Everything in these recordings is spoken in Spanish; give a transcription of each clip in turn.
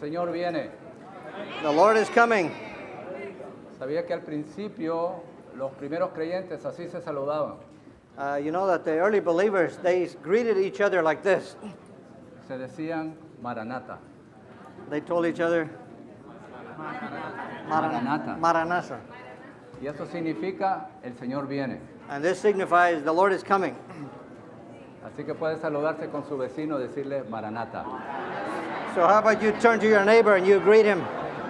Señor viene. The Lord is coming. Sabía que al principio los primeros creyentes así se saludaban. You know that the early believers, they greeted each other like this. Se decían Maranata. They told each other, Maranata. Maranatha. Y eso significa el Señor viene. And this signifies the Lord is coming. Así que puede saludarse con su vecino y decirle Maranata. So how about you turn to your neighbor and you greet him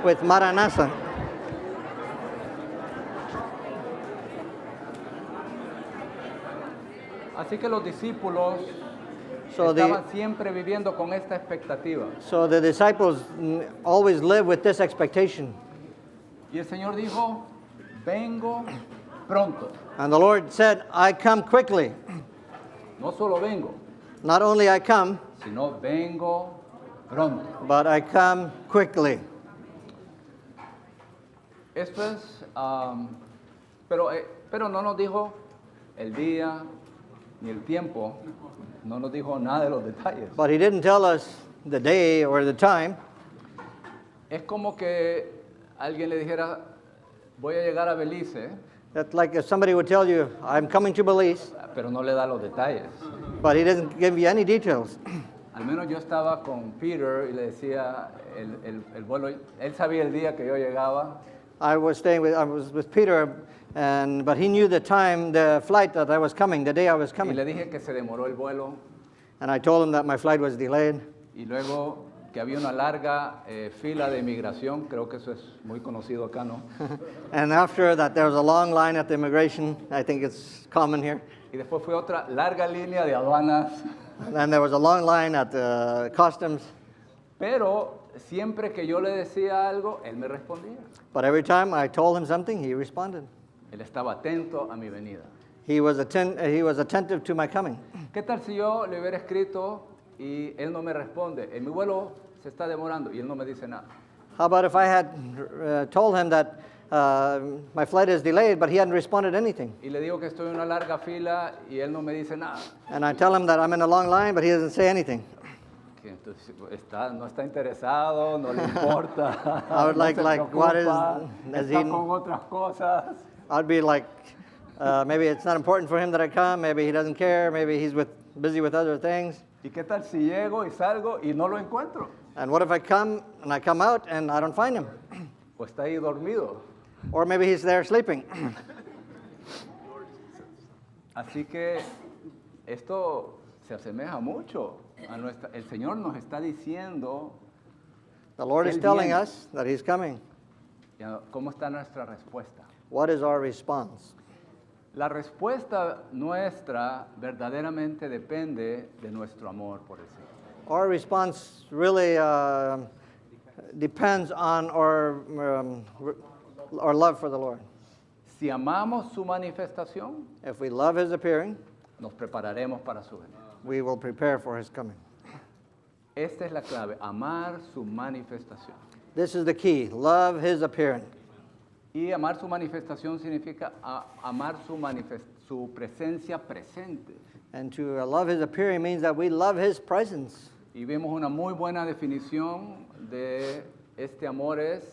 with Maranatha? Así que los discípulos So estaban siempre viviendo con esta expectativa. So the disciples always live with this expectation. Y el Señor dijo, vengo pronto. And the Lord said, I come quickly. No solo vengo, Not only I come, sino vengo pronto. but I come quickly. Esto es, pero no nos dijo el día ni el tiempo, no nos dijo nada de los detalles. But he didn't tell us the day or the time. Es como que alguien le dijera, voy a llegar a Belice, That's like if somebody would tell you, I'm coming to Belize, pero no le da los detalles. but he doesn't give you any details. Al menos yo estaba con Peter y le decía el vuelo, él sabía el día que yo llegaba. I was with Peter, but he knew the time, the flight that I was coming, the day I was Y coming. le dije que se demoró el vuelo And I told him that my flight was delayed. y luego que había una larga fila de inmigración, creo que eso es muy conocido acá, ¿no? And after that, there was a long line at the immigration. I think it's common here. Y después fue otra larga línea de aduanas, And there was a long line at the customs. pero siempre que yo le decía algo, él me respondía. But every time I told him something, he responded. Él estaba atento a mi venida. He was attentive to my coming. ¿Qué tal si yo le hubiera escrito y él no me responde? En mi vuelo se está demorando y él no me dice nada. How about if I had told him that my flight is delayed, but he hadn't responded anything? Y le digo que estoy en una larga fila y él no me dice nada. And I tell him that I'm in a long line, but he doesn't say anything. Que entonces no está interesado, no le importa. I would no like- se what is- preocupa, is está he- con otras cosas. I'd be like, maybe it's not important for him that I come. Maybe he doesn't care. Maybe he's busy with other things. ¿Y qué tal si llego y salgo y no lo encuentro? And what if I come and I come out and I don't find him? O está ahí dormido. Or maybe he's there sleeping. Así que esto se asemeja mucho a el Señor nos está diciendo The Lord is Él telling viene. us that he's coming. cómo está nuestra respuesta. What is our response? La respuesta nuestra verdaderamente depende de nuestro amor por el Señor. Our response really depends on our love for the Lord. Si amamos su manifestación, If we love his appearing, nos prepararemos para su venida. we will prepare for his coming. Esta es la clave, amar su manifestación. This is the key. Love his appearing. Y amar su manifestación significa amar su presencia presente. And to love his appearing means that we love his presence. Y vemos una muy buena definición de este amor es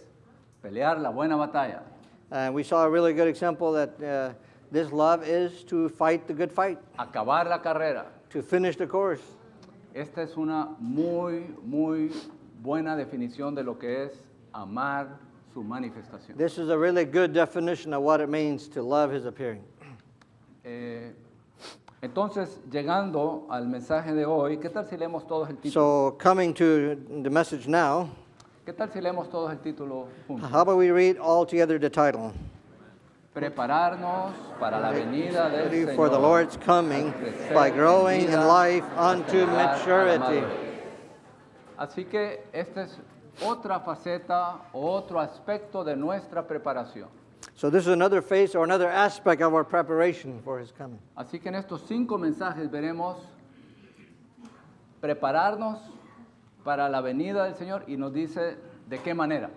pelear la buena batalla. And we saw a really good example that this love is to fight the good fight, Acabar la carrera. to finish the course. Esta es una muy, muy buena definición de lo que es amar su manifestación. This is a really good definition of what it means to love his appearing. Entonces, llegando al mensaje de hoy, ¿qué tal si leemos todos el título? So coming to the message now, ¿Qué tal si leemos todos el título juntos? how about we read all together the title? Prepararnos para la venida del Ready Señor. for the Lord's coming Crecer by en growing in vida, life unto llegar a la maturity. madurez. Así que esta es otra faceta, otro aspecto de nuestra preparación. So this is another phase or another aspect of our preparation for his coming. Así que en estos 5 mensajes veremos prepararnos para la venida del Señor y nos dice de qué manera.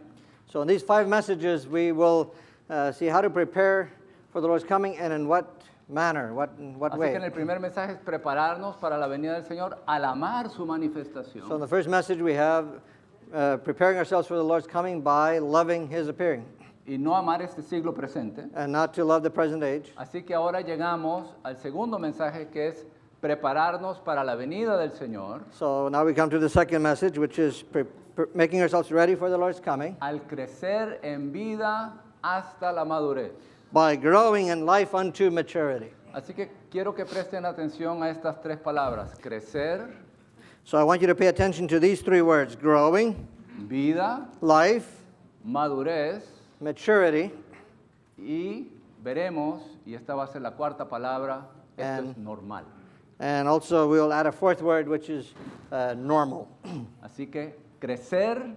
So in these 5 messages, we will see how to prepare for the Lord's coming and in what manner, what Así que en way. el primer mensaje es prepararnos para la venida del Señor al amar su manifestación. So in the first message, we have preparing ourselves for the Lord's coming by loving His appearing, y no amar este siglo presente. and not to love the present age. Así que ahora llegamos al segundo mensaje, que es prepararnos para la venida del Señor, So now we come to the second message, which is making ourselves ready for the Lord's coming al crecer en vida hasta la madurez. by growing in life unto maturity. Así que quiero que presten atención a estas tres palabras: crecer, So I want you to pay attention to these three words: growing, vida, life, madurez, maturity, y veremos, y esta va a ser la cuarta palabra, esto And- es normal. and also we will add a fourth word, which is normal. Así que crecer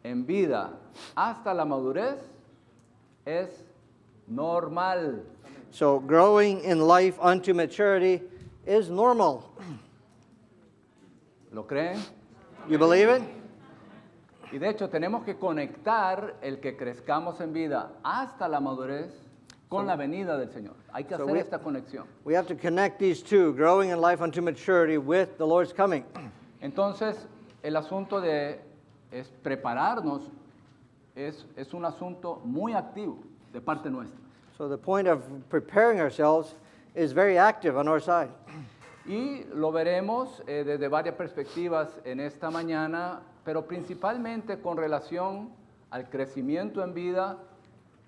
en vida hasta la madurez es normal. So growing in life unto maturity is normal. ¿Lo creen? You believe it? Y de hecho tenemos que conectar el que crezcamos en vida hasta la madurez con la venida del Señor. Hay que So hacer we- esta conexión. We have to connect these two, growing in life unto maturity, with the Lord's coming. Entonces, el asunto de es prepararnos es un asunto muy activo de parte nuestra. So the point of preparing ourselves is very active on our side. Y lo veremos desde varias perspectivas en esta mañana, pero principalmente con relación al crecimiento en vida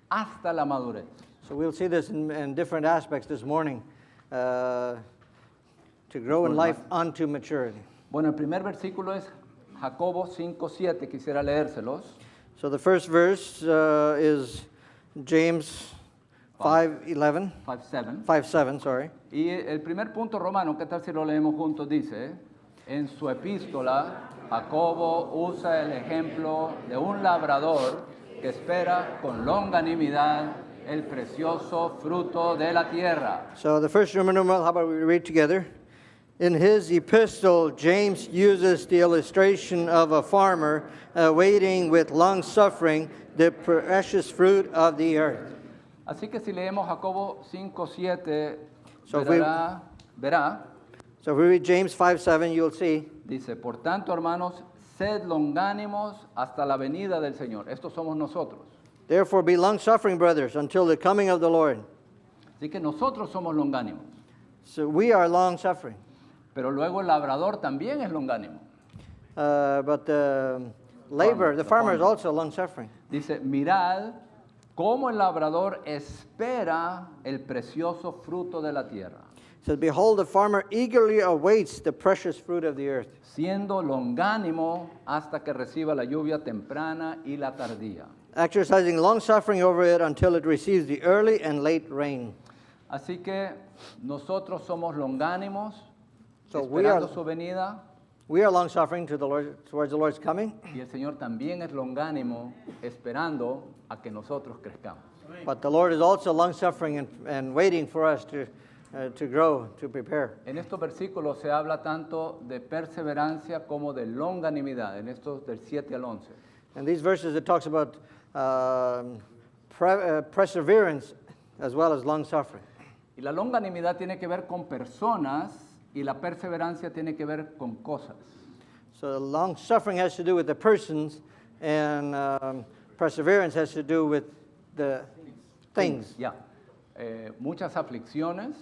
hasta la madurez. So we'll see this in different aspects this morning, to grow in life unto maturity. Bueno, el primer versículo es Jacobo 5:7, quisiera leérselos. So the first verse is James 5:11, 5:7. 5:7, sorry. Y el primer punto romano, ¿qué tal si lo leemos juntos? Dice, en su epístola, Jacobo usa el ejemplo de un labrador que espera con longanimidad el precioso fruto de la tierra. So the first Roman numeral, how about we read together? In his epistle, James uses the illustration of a farmer waiting with long suffering the precious fruit of the earth. Así que si leemos Jacobo 5:7, So if we- verá, So if we read James 5:7, you'll see, dice, por tanto, hermanos, sed longánimos hasta la venida del Señor. Estos somos nosotros. therefore be long suffering, brothers, until the coming of the Lord. Así que nosotros somos longánimos. So we are long suffering. Pero luego el labrador también es longánimo. But the labor, the farmer is also long suffering. Dice, mirad cómo el labrador espera el precioso fruto de la tierra, It says, behold, the farmer eagerly awaits the precious fruit of the earth, siendo longánimo hasta que reciba la lluvia temprana y la tardía. exercising long suffering over it until it receives the early and late rain. Así que nosotros somos longánimos, So we esperando are- su venida, We are long suffering to the Lord, towards the Lord's coming, y el Señor también es longánimo, esperando a que nosotros crezcamos. but the Lord is also long suffering and waiting for us to grow, to prepare. En estos versículos se habla tanto de perseverancia como de longanimidad, en estos del 7 al 11. In these verses, it talks about perseverance as well as long suffering. Y la longanimidad tiene que ver con personas y la perseverancia tiene que ver con cosas. So long suffering has to do with the persons, and perseverance has to do with the things. Ya. Muchas aflicciones,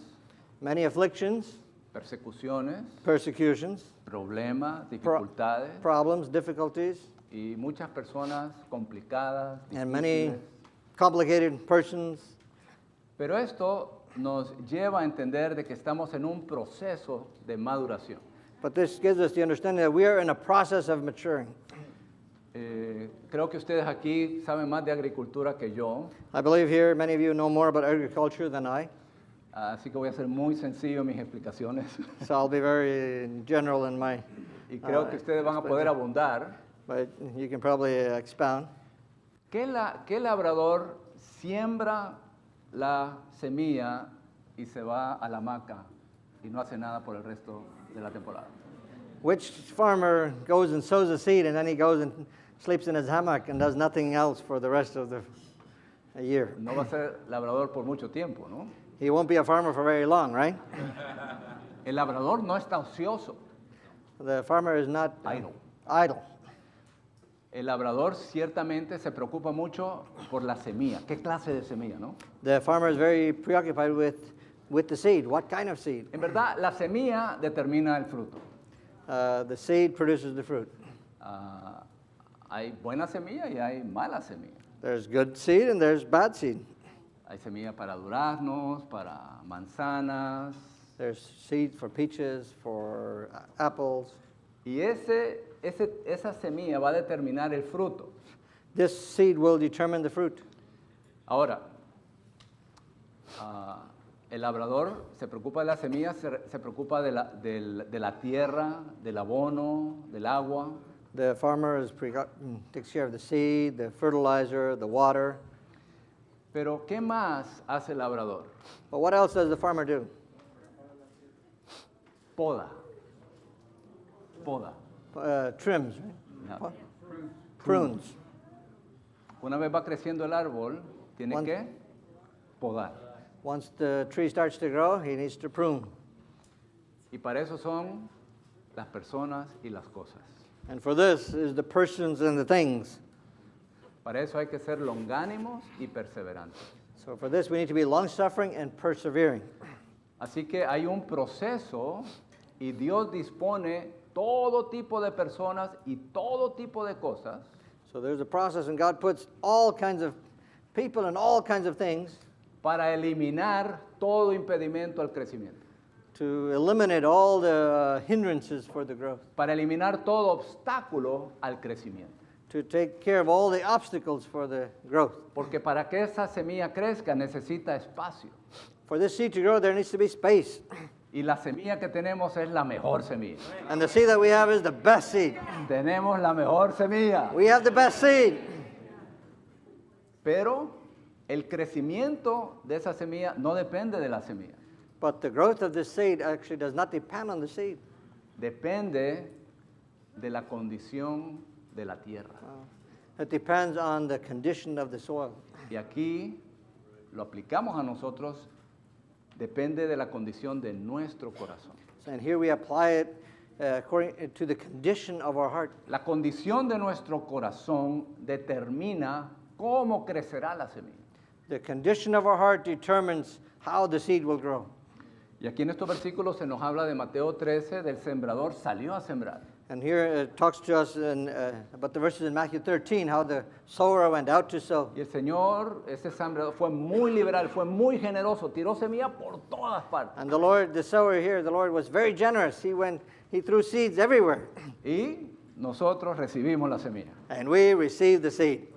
Many afflictions, persecuciones, persecutions, problemas, dificultades problems, difficulties, y muchas personas complicadas, and many difíciles. complicated persons. Pero esto nos lleva a entender de que estamos en un proceso de maduración. But this gives us the understanding that we are in a process of maturing. Creo que ustedes aquí saben más de agricultura que yo, I believe here many of you know more about agriculture than I, así que voy a ser muy sencillo en mis explicaciones. so I'll be very general in my, Y creo que ustedes van a poder abundar. but you can probably expound. ¿Qué labrador siembra la semilla y se va a la hamaca y no hace nada por el resto de la temporada? Which farmer goes and sows a seed and then he goes and sleeps in his hammock and does nothing else for the rest of the year? No va a ser labrador por mucho tiempo, ¿no? He won't be a farmer for very long, right? El labrador no está ocioso. The farmer is not Idle. idle. El labrador ciertamente se preocupa mucho por la semilla. ¿Qué clase de semilla, no? The farmer is very preoccupied with the seed. What kind of seed? En verdad, la semilla determina el fruto. The seed produces the fruit. Ah, hay buena semilla y hay mala semilla. There's good seed and there's bad seed. Hay semilla para duraznos, para manzanas. There's seed for peaches, for apples. Y esa semilla va a determinar el fruto. This seed will determine the fruit. Ahora, el labrador se preocupa de la semilla, se preocupa de la tierra, del abono, del agua. The farmer takes care of the seed, the fertilizer, the water. Pero, ¿qué más hace el labrador? But what else does the farmer do? Poda. Poda. Trims, right? No. What? Prunes. Una vez va creciendo el árbol, tiene One- que podar. Once the tree starts to grow, he needs to prune. Y para eso son las personas y las cosas. And for this is the persons and the things. Para eso hay que ser longánimos y perseverantes. So for this we need to be long-suffering and persevering. Así que hay un proceso y Dios dispone todo tipo de personas y todo tipo de cosas So there's a process and God puts all kinds of people and all kinds of things para eliminar todo impedimento al crecimiento, to eliminate all the hindrances for the growth, para eliminar todo obstáculo al crecimiento. to take care of all the obstacles for the growth. Porque para que esa semilla crezca necesita espacio. For this seed to grow, there needs to be space. Y la semilla que tenemos es la mejor semilla. And the seed that we have is the best seed. Tenemos la mejor semilla. We have the best seed. Pero el crecimiento de esa semilla no depende de la semilla. But the growth of this seed actually does not depend on the seed. Depende de la condición de la tierra. It depends on the condition of the soil. Y aquí lo aplicamos a nosotros, depende de la condición de nuestro corazón. And here we apply it according to the condition of our heart. La condición de nuestro corazón determina cómo crecerá la semilla. The condition of our heart determines how the seed will grow. Y aquí en estos versículos se nos habla de Mateo 13, del sembrador salió a sembrar. And here it talks to us about the verses in Matthew 13, how the sower went out to sow. Y el Señor, ese sembrador, fue muy liberal, fue muy generoso, tiró semilla por todas partes. And the Lord, the sower here, the Lord was very generous. He threw seeds everywhere. Y nosotros recibimos la semilla. And we received the seed.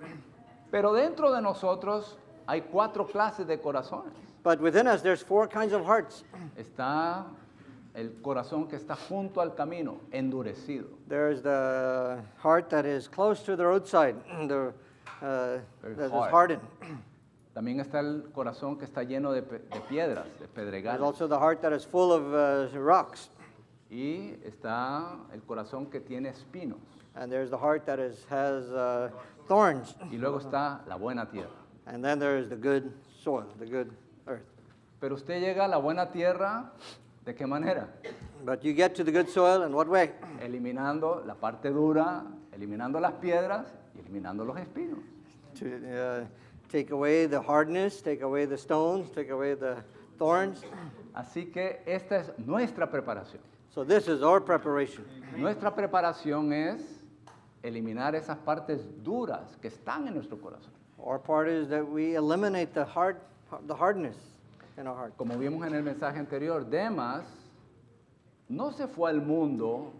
Pero dentro de nosotros hay 4 clases de corazones. But within us, there's 4 kinds of hearts. Está el corazón que está junto al camino, endurecido. There's the heart that is close to the roadside, that is hard. hardened. También está el corazón que está lleno de piedras, de There's pedregales. also the heart that is full of rocks. Y está el corazón que tiene espinos. And there's the heart that has thorns. Y luego está la buena tierra. And then there's the good soil, the good earth. Pero usted llega a la buena tierra, ¿de qué manera? But you get to the good soil in what way? Eliminando la parte dura, eliminando las piedras y eliminando los espinos. To take away the hardness, take away the stones, take away the thorns. Así que esta es nuestra preparación. So this is our preparation. Nuestra preparación es eliminar esas partes duras que están en nuestro corazón. Our part is that we eliminate the hardness in our heart. Como vimos en el mensaje anterior, Demas no se fue al mundo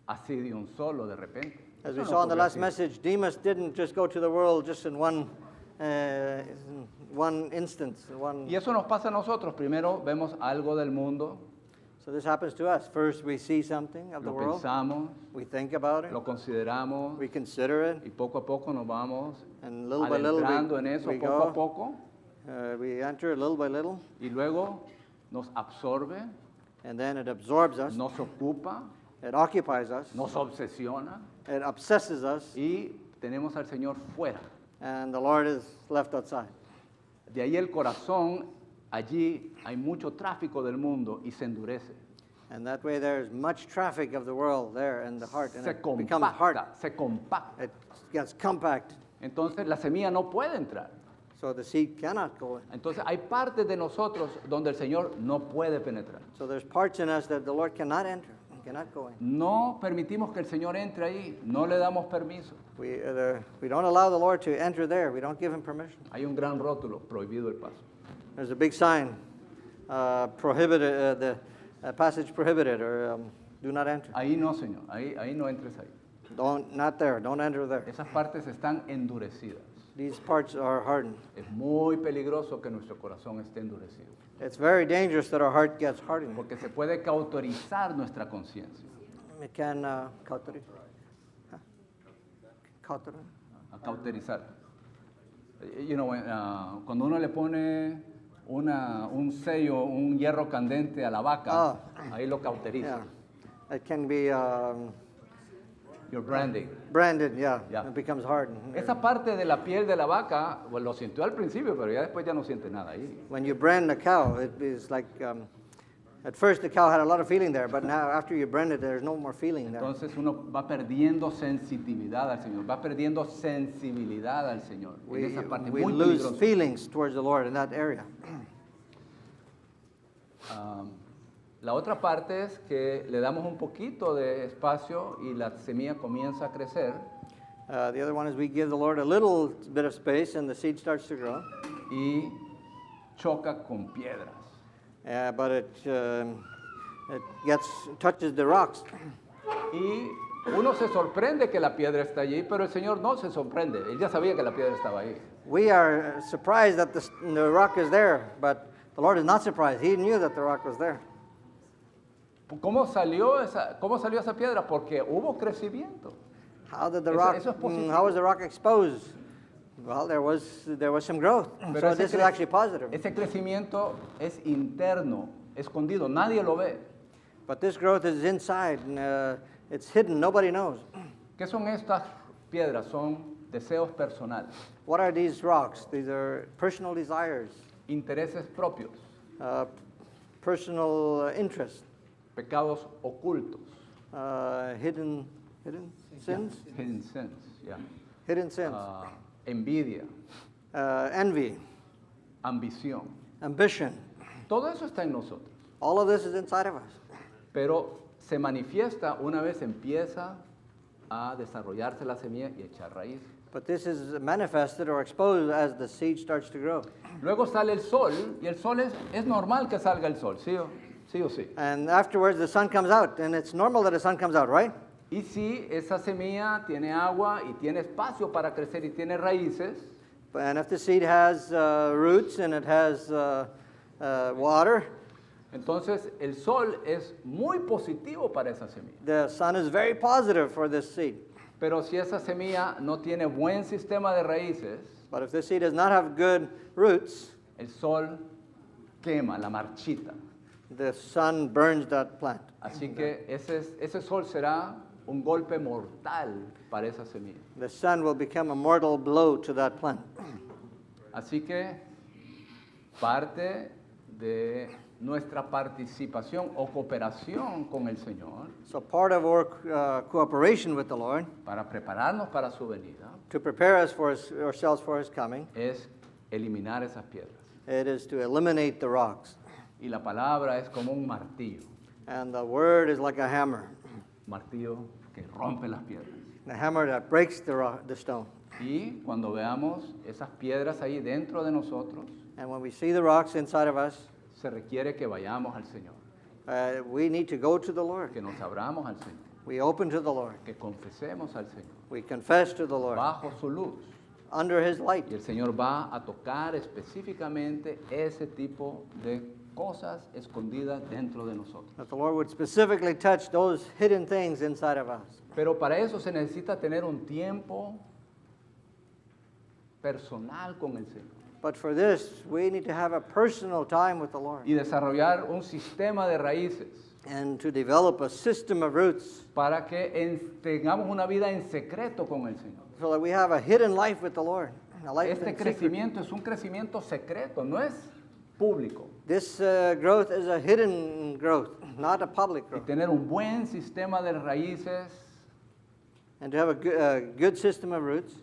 así de un solo de repente. As Eso we no saw in the ocurrió last así. message, Demas didn't just go to the world just in one instance. Y eso nos pasa a nosotros. Primero vemos algo del mundo, So this happens to us. First, we see something of the lo world, pensamos, we think about it, lo consideramos we consider it, y poco a poco nos vamos and little by little adentrando en eso, we poco a go, poco, we enter little by little, y luego nos absorbe, and then it absorbs us, nos ocupa, it occupies us, nos obsesiona it obsesses us, y tenemos al Señor fuera. and the Lord is left outside. De ahí el corazón, allí hay mucho tráfico del mundo y se endurece. And that way there's much traffic of the world there in the heart, and Se it becomes hard. compacta, se compacta. It gets compacted, Entonces la semilla no puede entrar. so the seed cannot go in. Entonces hay partes de nosotros donde el Señor no puede penetrar. So there's parts in us that the Lord cannot enter, cannot go in. No permitimos que el Señor entre ahí, no le damos permiso. We don't allow the Lord to enter there. We don't give him permission. Hay un gran rótulo, prohibido el paso. There's a big sign, prohibited, the passage prohibited, or do not enter. Ahí no, Señor, ahí no entres ahí. Not there. Don't enter there. Esas partes están endurecidas. These parts are hardened. Es muy peligroso que nuestro corazón esté endurecido, It's very dangerous that our heart gets hardened. porque se puede cauterizar nuestra conciencia. It can cauterize. Huh? Cauterize. A cauterizar. You know, cuando uno le pone un sello, un hierro candente a la vaca, ahí lo cauteriza. Yeah. It can be Your branding. branded, yeah. Yeah. It becomes hardened. Esa parte de la piel de la vaca, pues, lo sintió al principio, pero ya después ya no siente nada ahí. When you brand a cow, it is like, at first the cow had a lot of feeling there, but now after you brand it, there's no more feeling there. Entonces uno va perdiendo sensitividad al Señor, va perdiendo sensibilidad al Señor. En esa parte We muy lose peligrosa. feelings towards the Lord in that area. La otra parte es que le damos un poquito de espacio y la semilla comienza a crecer The other one is we give the Lord a little bit of space and the seed starts to grow, y choca con piedras. but it touches the rocks. Y uno se sorprende que la piedra está allí, pero el Señor no se sorprende. Él ya sabía que la piedra estaba ahí. We are surprised that the rock is there, but the Lord is not surprised. He knew that the rock was there. ¿Cómo salió esa piedra? Porque hubo crecimiento. How did the Eso- rock? eso es positivo. How was the rock exposed? Well, there was some growth. Pero So ese this is cre- actually positive. Ese crecimiento es interno, escondido, nadie lo ve. But this growth is inside, and it's hidden. Nobody knows. ¿Qué son estas piedras? Son deseos personales, What are these rocks? These are personal desires, intereses propios, uh, personal interests, pecados ocultos, hidden sins, hidden sins, yeah. hidden sins, Envidia, envy, ambición. ambition. Todo eso está en nosotros, All of this is inside of us. pero se manifiesta una vez empieza a desarrollarse la semilla y echar raíz. But this is manifested or exposed as the seed starts to grow. Luego sale el sol y el sol es normal que salga el sol, ¿sí o sí? And afterwards, the sun comes out, and it's normal that the sun comes out, right? Y si esa semilla tiene agua y tiene espacio para crecer y tiene raíces, And if the seed has roots and it has water, entonces el sol es muy positivo para esa semilla. the sun is very positive for this seed. Pero si esa semilla no tiene buen sistema de raíces, But if this seed does not have good roots, el sol quema, la marchita. the sun burns that plant. Así que ese sol será un golpe mortal para esa semilla. The sun will become a mortal blow to that plant. Así que parte de nuestra participación o cooperación con el Señor So part of our cooperation with the Lord para prepararnos para su venida to prepare us for ourselves for His coming, es eliminar esas piedras. it is to eliminate the rocks. Y la palabra es como un martillo, And the word is like a hammer, martillo que rompe las piedras. the hammer that breaks the stone. Y cuando veamos esas piedras ahí dentro de nosotros, And when we see the rocks inside of us, se requiere que vayamos al Señor, we need to go to the Lord. que nos abramos al Señor, We open to the Lord. que confesemos al Señor, We confess to the Lord bajo su luz. under His light. Y el Señor va a tocar específicamente ese tipo de cosas escondidas dentro de nosotros. That the Lord would specifically touch those hidden things inside of us. Pero para eso se necesita tener un tiempo personal con el Señor But for this, we need to have a personal time with the Lord y desarrollar un sistema de raíces and to develop a system of roots para que tengamos una vida en secreto con el Señor. so that we have a hidden life with the Lord. A life Este in secret. crecimiento es un crecimiento secreto, no es público. This growth is a hidden growth, not a public Y growth. tener un buen sistema de raíces and to have a good system of roots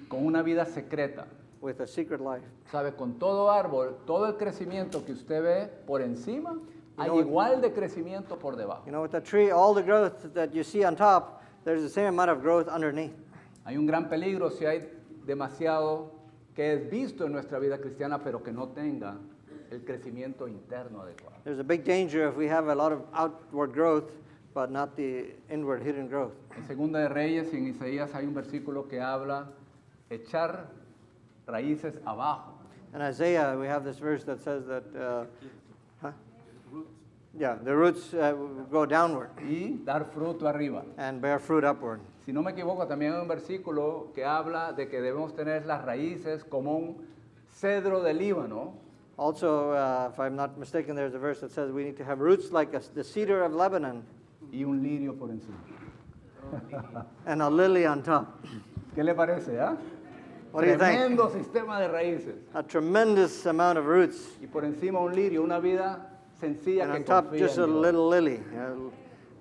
con una vida secreta. with a secret life. ¿Sabe? Con todo árbol, todo el crecimiento que usted ve por encima, hay know, igual de crecimiento por debajo. You know, with a tree, all the growth that you see on top, there's the same amount of growth underneath. Hay un gran peligro si hay demasiado que es visto en nuestra vida cristiana, pero que no tenga el crecimiento interno adecuado. There's a big danger if we have a lot of outward growth, but not the inward hidden growth. En Segunda de Reyes y en Isaías hay un versículo que habla echar raíces abajo. In Isaiah, we have this verse that says that, the roots go downward Y dar fruto arriba. and bear fruit upward. Si no me equivoco, también hay un versículo que habla de que debemos tener las raíces como un cedro del Líbano, Also, if I'm not mistaken, there's a verse that says we need to have roots like the cedar of Lebanon y un lirio por encima. and a lily on top. ¿Qué le parece, ah? What do you think? Tremendo sistema de raíces. A tremendous amount of roots, Y por encima un lirio, una vida sencilla and que on top confía just a en Dios. little lily,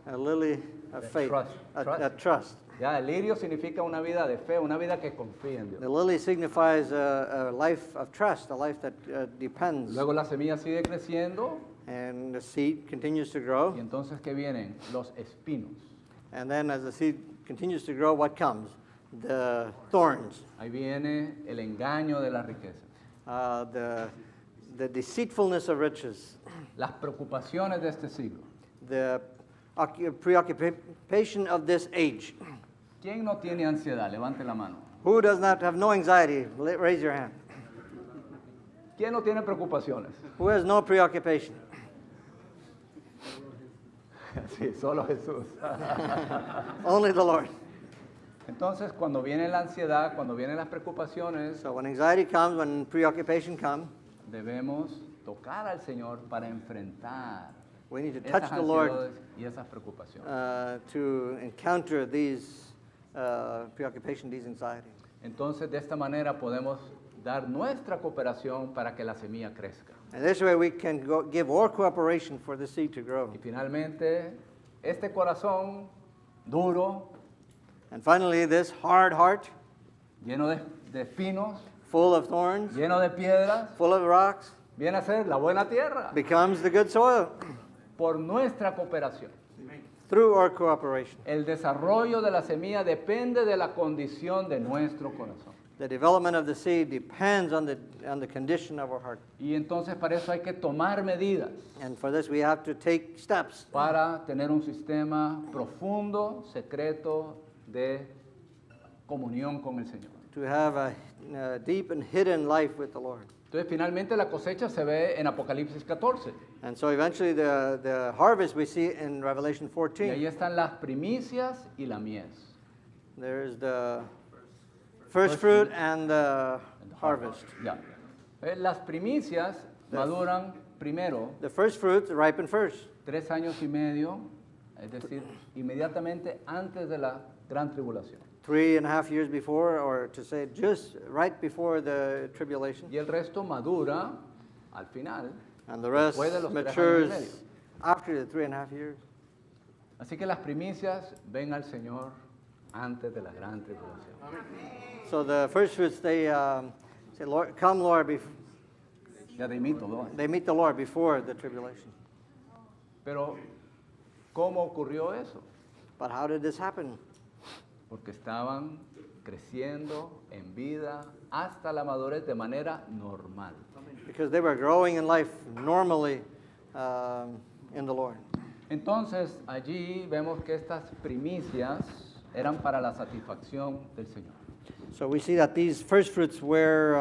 a lily of faith, Trust. a trust. Ya, el lirio significa una vida de fe, una vida que confía en Dios. The lily signifies a life of trust, a life that depends, Luego la semilla sigue creciendo and the seed continues to grow. y entonces ¿qué vienen? Los espinos. And then as the seed continues to grow, what comes? The thorns, Ahí viene el engaño de las riquezas, the deceitfulness of riches, las preocupaciones de este siglo. the preoccupation of this age. ¿Quién no tiene ansiedad? Levante la mano. Who does not have no anxiety? Raise your hand. ¿Quién no tiene preocupaciones? Who has no preoccupation? Sí, solo Jesús. Only the Lord. Entonces, cuando viene la ansiedad, cuando vienen las preocupaciones, So when anxiety comes, when preoccupation comes, debemos tocar al Señor para enfrentar we need to esas touch the Lord ansiedades y esas preocupaciones. to encounter these preoccupation, these anxiety. Entonces, de esta manera podemos dar nuestra cooperación para que la semilla crezca. And this way we can give our cooperation for the seed to grow. Y finalmente, este corazón duro, And finally, this hard heart, lleno de espinos, full of thorns, lleno de piedras, full of rocks, viene a ser la buena tierra becomes the good soil por nuestra cooperación. through our cooperation. El desarrollo de la semilla depende de la condición de nuestro corazón. The development of the seed depends on the condition of our heart. Y entonces para eso hay que tomar medidas And for this, we have to take steps para tener un sistema profundo, secreto de comunión con el Señor. to have a deep and hidden life with the Lord. Entonces finalmente la cosecha se ve en Apocalipsis 14. And so eventually the harvest we see in Revelation Y ahí 14. están las primicias y la mies. There's the first fruit and the harvest. Ya. Las primicias maduran primero The first fruits ripen first. 3 años y medio, es decir, inmediatamente antes de la gran tribulación. 3.5 years before, or to say just right before the tribulation. Y el resto madura al final. And the rest Después de los 3 años y matures medio. after the 3.5 years. Así que las primicias ven al Señor antes de la gran tribulación. So the first fruits, they say, Lord, come, Lord, Ya te imito, ¿no? they meet the Lord before the tribulation. Pero, ¿cómo ocurrió eso? But how did this happen? Porque estaban creciendo en vida hasta la madurez de manera normal. Because they were growing in life normally in the Lord. Entonces, allí vemos que estas primicias eran para la satisfacción del Señor. So we see that these first fruits were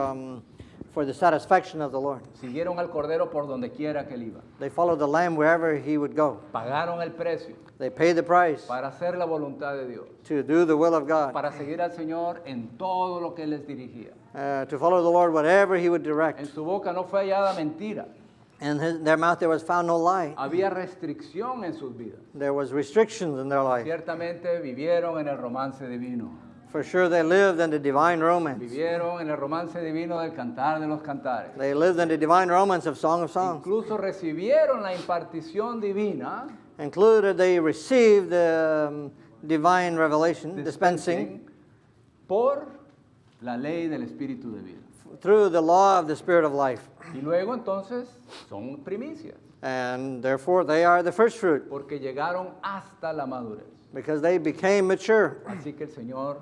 for the satisfaction of the Lord. Siguieron al Cordero por donde quiera que él iba. They followed the Lamb wherever he would go. Pagaron el precio They paid the price para hacer la voluntad de Dios, to do the will of God, para seguir al Señor en todo lo que Él les dirigía. to follow the Lord whatever he would En direct. su boca no fue hallada mentira. In their mouth there was found no lie. Había restricción en sus vidas. There was restrictions in their life. Ciertamente vivieron en el romance divino. For sure they lived in the divine romance. Vivieron en el romance divino del cantar de los cantares. They lived in the divine romance of Song of Songs. Incluso recibieron la impartición divina Included they received divine revelation, dispensing por la ley del Espíritu de vida. through the law of the Spirit of life. Y luego entonces son primicias, And therefore they are the first fruit porque llegaron hasta la madurez. because they became mature. Así que el Señor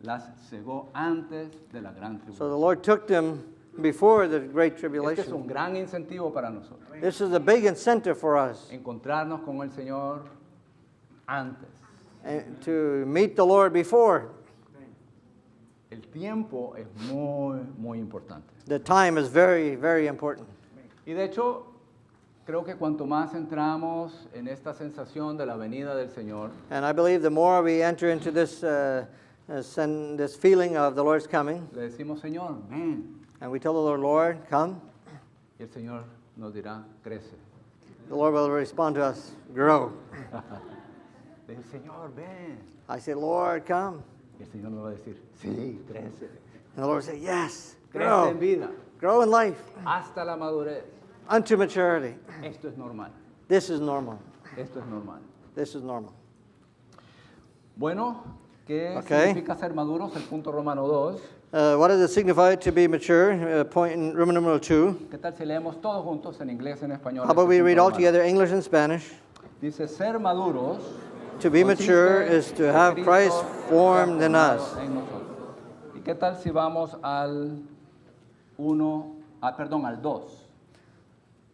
las cegó antes de la gran So the tribulación. Lord took them before the great Este es tribulation. un gran incentivo para nosotros, This is a big incentive for us encontrarnos con el Señor antes. to meet the Lord before. El tiempo es muy, muy importante. The time is very, very important. Y de hecho, creo que cuanto más entramos en esta sensación de la venida del Señor, And I believe the more we enter into this, this feeling of the Lord's coming, le decimos, Señor, ven. and we tell the Lord, Lord, come, Y el Señor nos dirá, crece. the Lord will respond to us, grow. Le digo, Señor, ven. I say, Lord, come. Y el Señor me va a decir, sí, crece. And the Lord will say, yes, Crece en grow. vida, Grow in life hasta la madurez. unto maturity. Esto es normal. This is normal. Esto es normal. This is normal. Bueno, ¿qué Okay. significa ser maduros? El punto Romano 2. What does it signify to be mature? Point in Roman numeral 2. ¿Qué tal si leemos todos juntos en inglés y en español? How about este we read punto all romano? together, English and Spanish? Dice, ser maduros. To be consiste mature is to have en Christ Cristo formed in formado us. en nosotros. ¿Y qué tal si vamos al 2?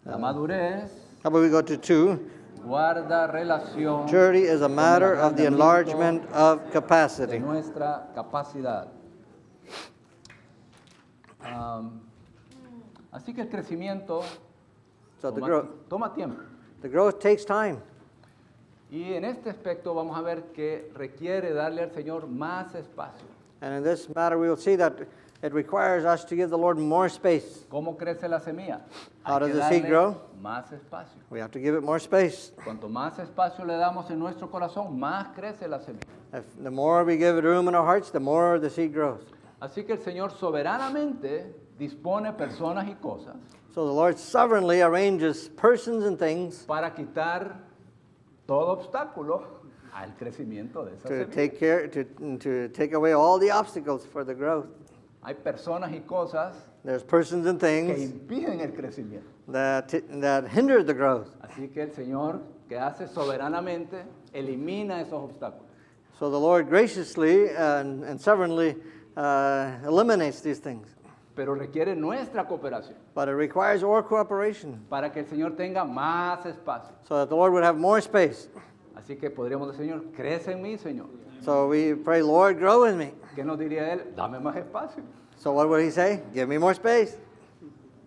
La madurez How about we go to 2? guarda relación Maturity is a con matter el of the enlargement of de capacity. nuestra capacidad. Así que el crecimiento So the toma tiempo. growth takes time. Y en este aspecto vamos a ver que requiere darle al Señor más espacio. And in this matter, we will see that it requires us to give the Lord more space. ¿Cómo crece la semilla? How Hay does que the seed darle grow? más espacio. We have to give it more space. Cuanto más espacio le damos en nuestro corazón, más crece la semilla. The more we give it room in our hearts, the more the seed grows. Así que el Señor soberanamente dispone personas y cosas So the Lord sovereignly arranges persons and things para quitar todo obstáculo al crecimiento de esa to semilla. take away all the obstacles for the growth. Hay personas y cosas There's persons and que things impiden el crecimiento. that hinder the growth. Así que el Señor, que hace soberanamente, elimina esos obstáculos. So the Lord graciously and sovereignly eliminates these things. Pero requiere nuestra cooperación But it requires our cooperation para que el Señor tenga más espacio. so that the Lord would have more space. Así que podríamos decir, Señor, crece en mí, Señor. So we pray, Lord, grow in me. ¿Qué nos diría Él? Dame más espacio. So what would he say? Give me more space.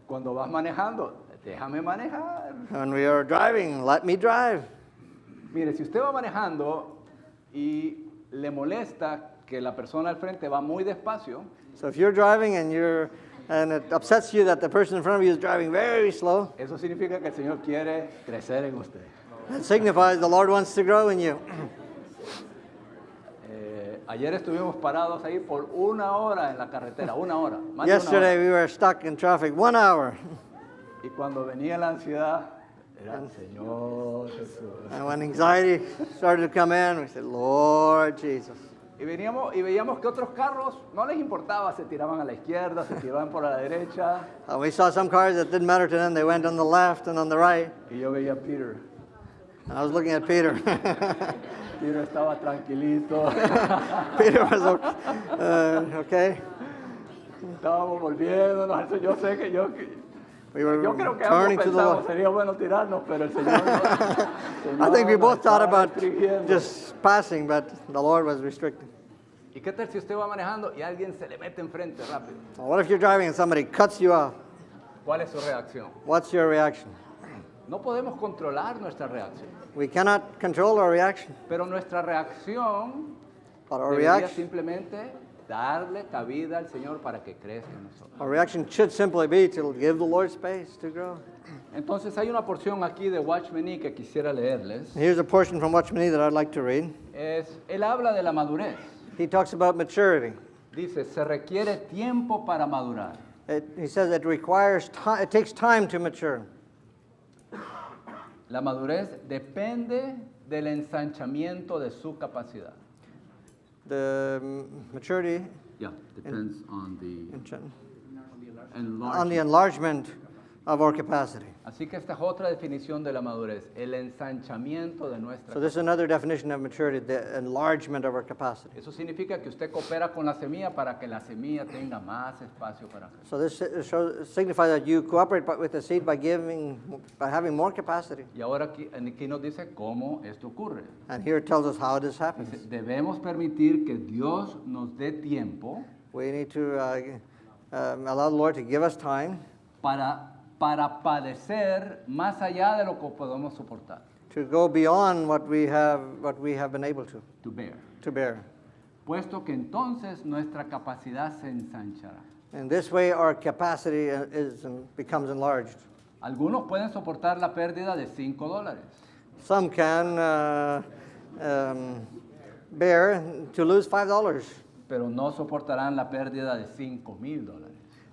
Cuando vas manejando, déjame manejar. When we are driving, let me drive. Mire, si usted va manejando y le molesta que la persona al frente va muy despacio, So if you're driving and it upsets you that the person in front of you is driving very slow, eso significa que el Señor quiere crecer en usted. it signifies the Lord wants to grow in you. Ayer estuvimos parados ahí por 1 hora en la carretera, 1 hora. Más de 1 hora. Yesterday we were stuck in traffic 1 hour. Y cuando venía la ansiedad, era Señor Jesús. And when anxiety started to come in, we said, Lord Jesus. Y veíamos que otros carros no les importaba, se tiraban a la izquierda, se tiraban por la derecha. And we saw some cars that didn't matter to them. They went on the left and on the right. Y yo veía a Peter. And I was looking at Peter. Peter estaba tranquilito. Peter was okay. Estábamos volviéndonos. Yo sé que yo creo que ambos turning to the pensamos, Lord. sería bueno tirarnos, pero el Señor no. I think we both thought estaba about restringiendo. just passing, but the Lord was restricting. ¿Y qué tal si usted va manejando y alguien se le mete enfrente rápido? Well, what if you're driving and somebody cuts you off? ¿Cuál es su reacción? What's your reaction? No podemos controlar nuestra reacción, We cannot control our reaction, pero nuestra reacción but our debería reaction, simplemente darle cabida al Señor para que crezca en nosotros. our reaction should simply be to give the Lord space to grow. Entonces hay una porción aquí de Watchman Nee que quisiera leerles. Here's a portion from Watchman Nee that I'd like to read. Él habla de la madurez. He talks about maturity. Dice, se requiere tiempo para madurar. He says it takes time to mature. La madurez depende del ensanchamiento de su capacidad. The maturity Yeah, depends on the on the enlargement of our capacity. Así que esta es otra definición de la madurez, el ensanchamiento de nuestra So this is another definition of maturity, the enlargement of our capacity. Eso significa que usted coopera con la semilla para que la semilla tenga más espacio para crecer. So this signifies that you cooperate with the seed by having more capacity. Y ahora aquí nos dice cómo esto ocurre. And here it tells us how this happens. Dice, debemos permitir que Dios nos dé tiempo We need to allow the Lord to give us time para padecer más allá de lo que podemos soportar. to go beyond what we have been able To bear. to bear. Puesto que entonces nuestra capacidad se ensanchará. In this way, our capacity becomes enlarged. Algunos pueden soportar la pérdida de $5, Some can bear to lose $5, pero no soportarán la pérdida de $5,000.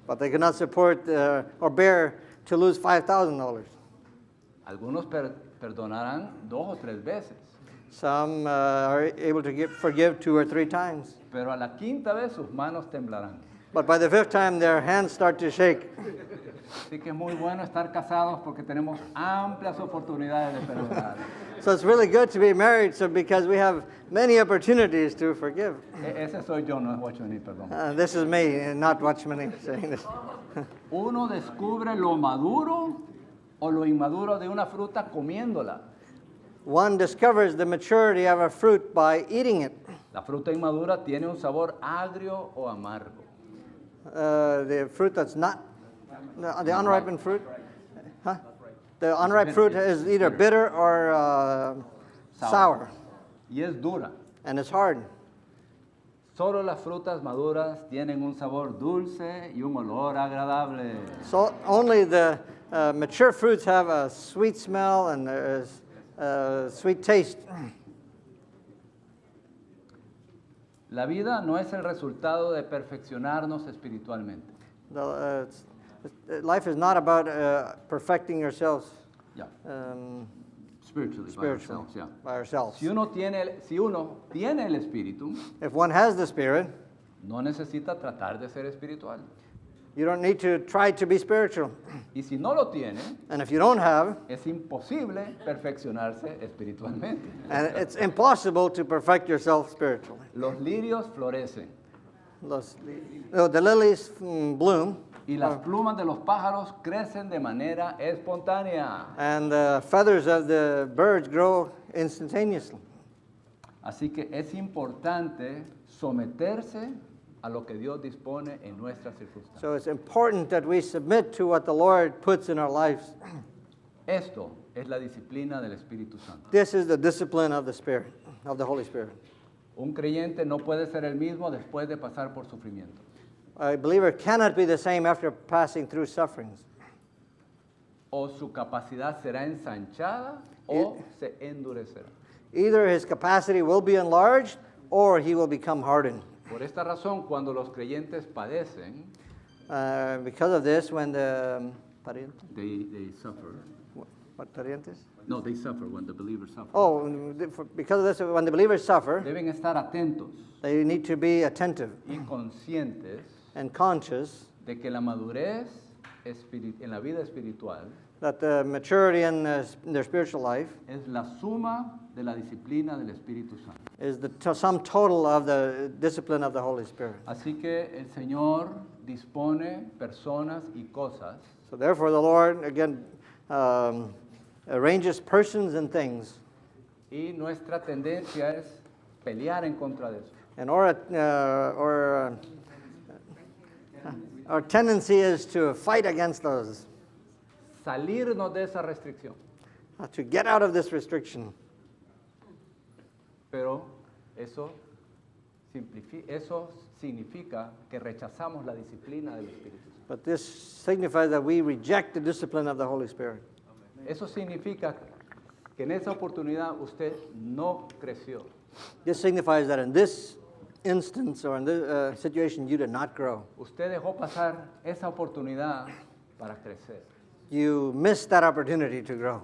but they cannot support or bear to lose $5,000. Algunos perdonarán 2 o 3 veces, Some are able to forgive 2 or 3 times, pero a la 5ª vez sus manos temblarán. but by the 5th time, their hands start to shake. Así que es muy bueno estar casados porque tenemos amplias oportunidades de perdonar. So it's really good to be married, because we have many opportunities to forgive. Ese soy yo, no es Watchman, perdón. This is me, not Watchman saying this. Uno descubre lo maduro o lo inmaduro de una fruta comiéndola. One discovers the maturity of a fruit by eating it. La fruta inmadura tiene un sabor agrio o amargo. The fruit that's not, the unripened fruit, huh? The unripe fruit is either bitter or sour, Y es dura. and it's hard. Solo las frutas maduras tienen un sabor dulce y un olor agradable. So only the mature fruits have a sweet smell and sweet taste. La vida no es el resultado de perfeccionarnos espiritualmente. Life is not about perfecting yourselves Yeah. Spiritually, by spiritually ourselves, yeah. by ourselves. Si uno tiene el espíritu, If one has the Spirit, no necesita tratar de ser espiritual. you don't need to try to be spiritual. Y si no lo tiene, And if you don't have, es imposible perfeccionarse espiritualmente. and it's impossible to perfect yourself spiritually. Los lirios florecen The lilies bloom, y las plumas de los pájaros crecen de manera espontánea. and the feathers of the birds grow instantaneously. Así que es importante someterse a lo que Dios dispone en nuestras circunstancias. So it's important that we submit to what the Lord puts in our lives. Esto es la disciplina del Espíritu Santo. This is the discipline of the Spirit, of the Holy Spirit. Un creyente no puede ser el mismo después de pasar por sufrimiento. A believer cannot be the same after passing through sufferings. O su capacidad será ensanchada o se endurecerá. Either his capacity will be enlarged or he will become hardened. Por esta razón, cuando los creyentes padecen, Because of this, when the they suffer. what parientes? No, they suffer when the believers suffer. Oh, because of this, when the believers suffer, Deben estar atentos they need to be attentive y conscientes and conscious de que la madurez en la vida espiritual that the maturity in their spiritual life es la suma de la disciplina del Espíritu Santo. is the sum total of the discipline of the Holy Spirit. Así que el Señor dispone personas y cosas So therefore, the Lord, again, arranges persons and things. y nuestra tendencia es pelear en contra de eso. And our tendency is to fight against those, Salirnos de esa restricción. to get out of this restriction. Pero eso significa que rechazamos la disciplina del Espíritu Santo. But this signifies that we reject the discipline of the Holy Spirit. Eso significa que en esa oportunidad usted no creció. This signifies that in this instance or in this situation, you did not grow. Usted dejó pasar esa oportunidad para crecer. You missed that opportunity to grow.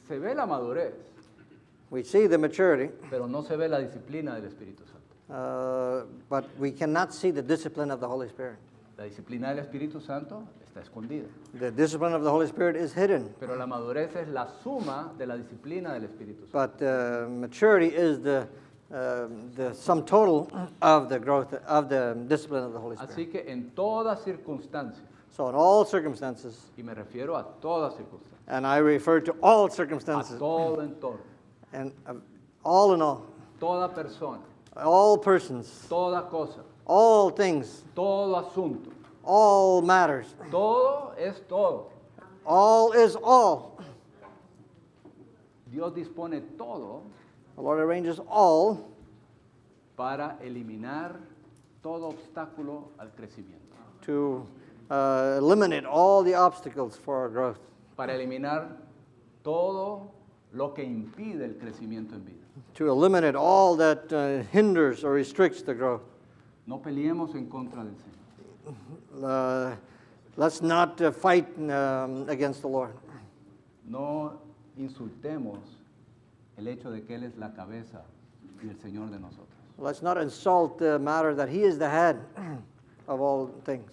se ve la madurez, We see the maturity, pero no se ve la disciplina del Espíritu Santo. but we cannot see the discipline of the Holy Spirit. La disciplina del Espíritu Santo está escondida, The discipline of the Holy Spirit is hidden, pero la madurez es la suma de la disciplina del Espíritu Santo. but maturity is the sum total of the growth of the discipline of the Holy Spirit. Así que en todas circunstancias, So in all circumstances, y me refiero a todas circunstancias, and I refer to all a circumstances, todo entorno, and all in all, toda persona, all persons, toda cosa, all things, todo asunto, all matters, todo es todo. all is all. Dios dispone todo The Lord arranges all para eliminar todo obstáculo al crecimiento, to eliminate all the obstacles for our growth, para eliminar todo lo que impide el crecimiento en vida. to eliminate all that hinders or restricts the growth. No peleemos en contra del Señor. Let's not fight against the Lord. No insultemos el hecho de que Él es la cabeza y el Señor de nosotros. Let's not insult the matter that He is the head of all things.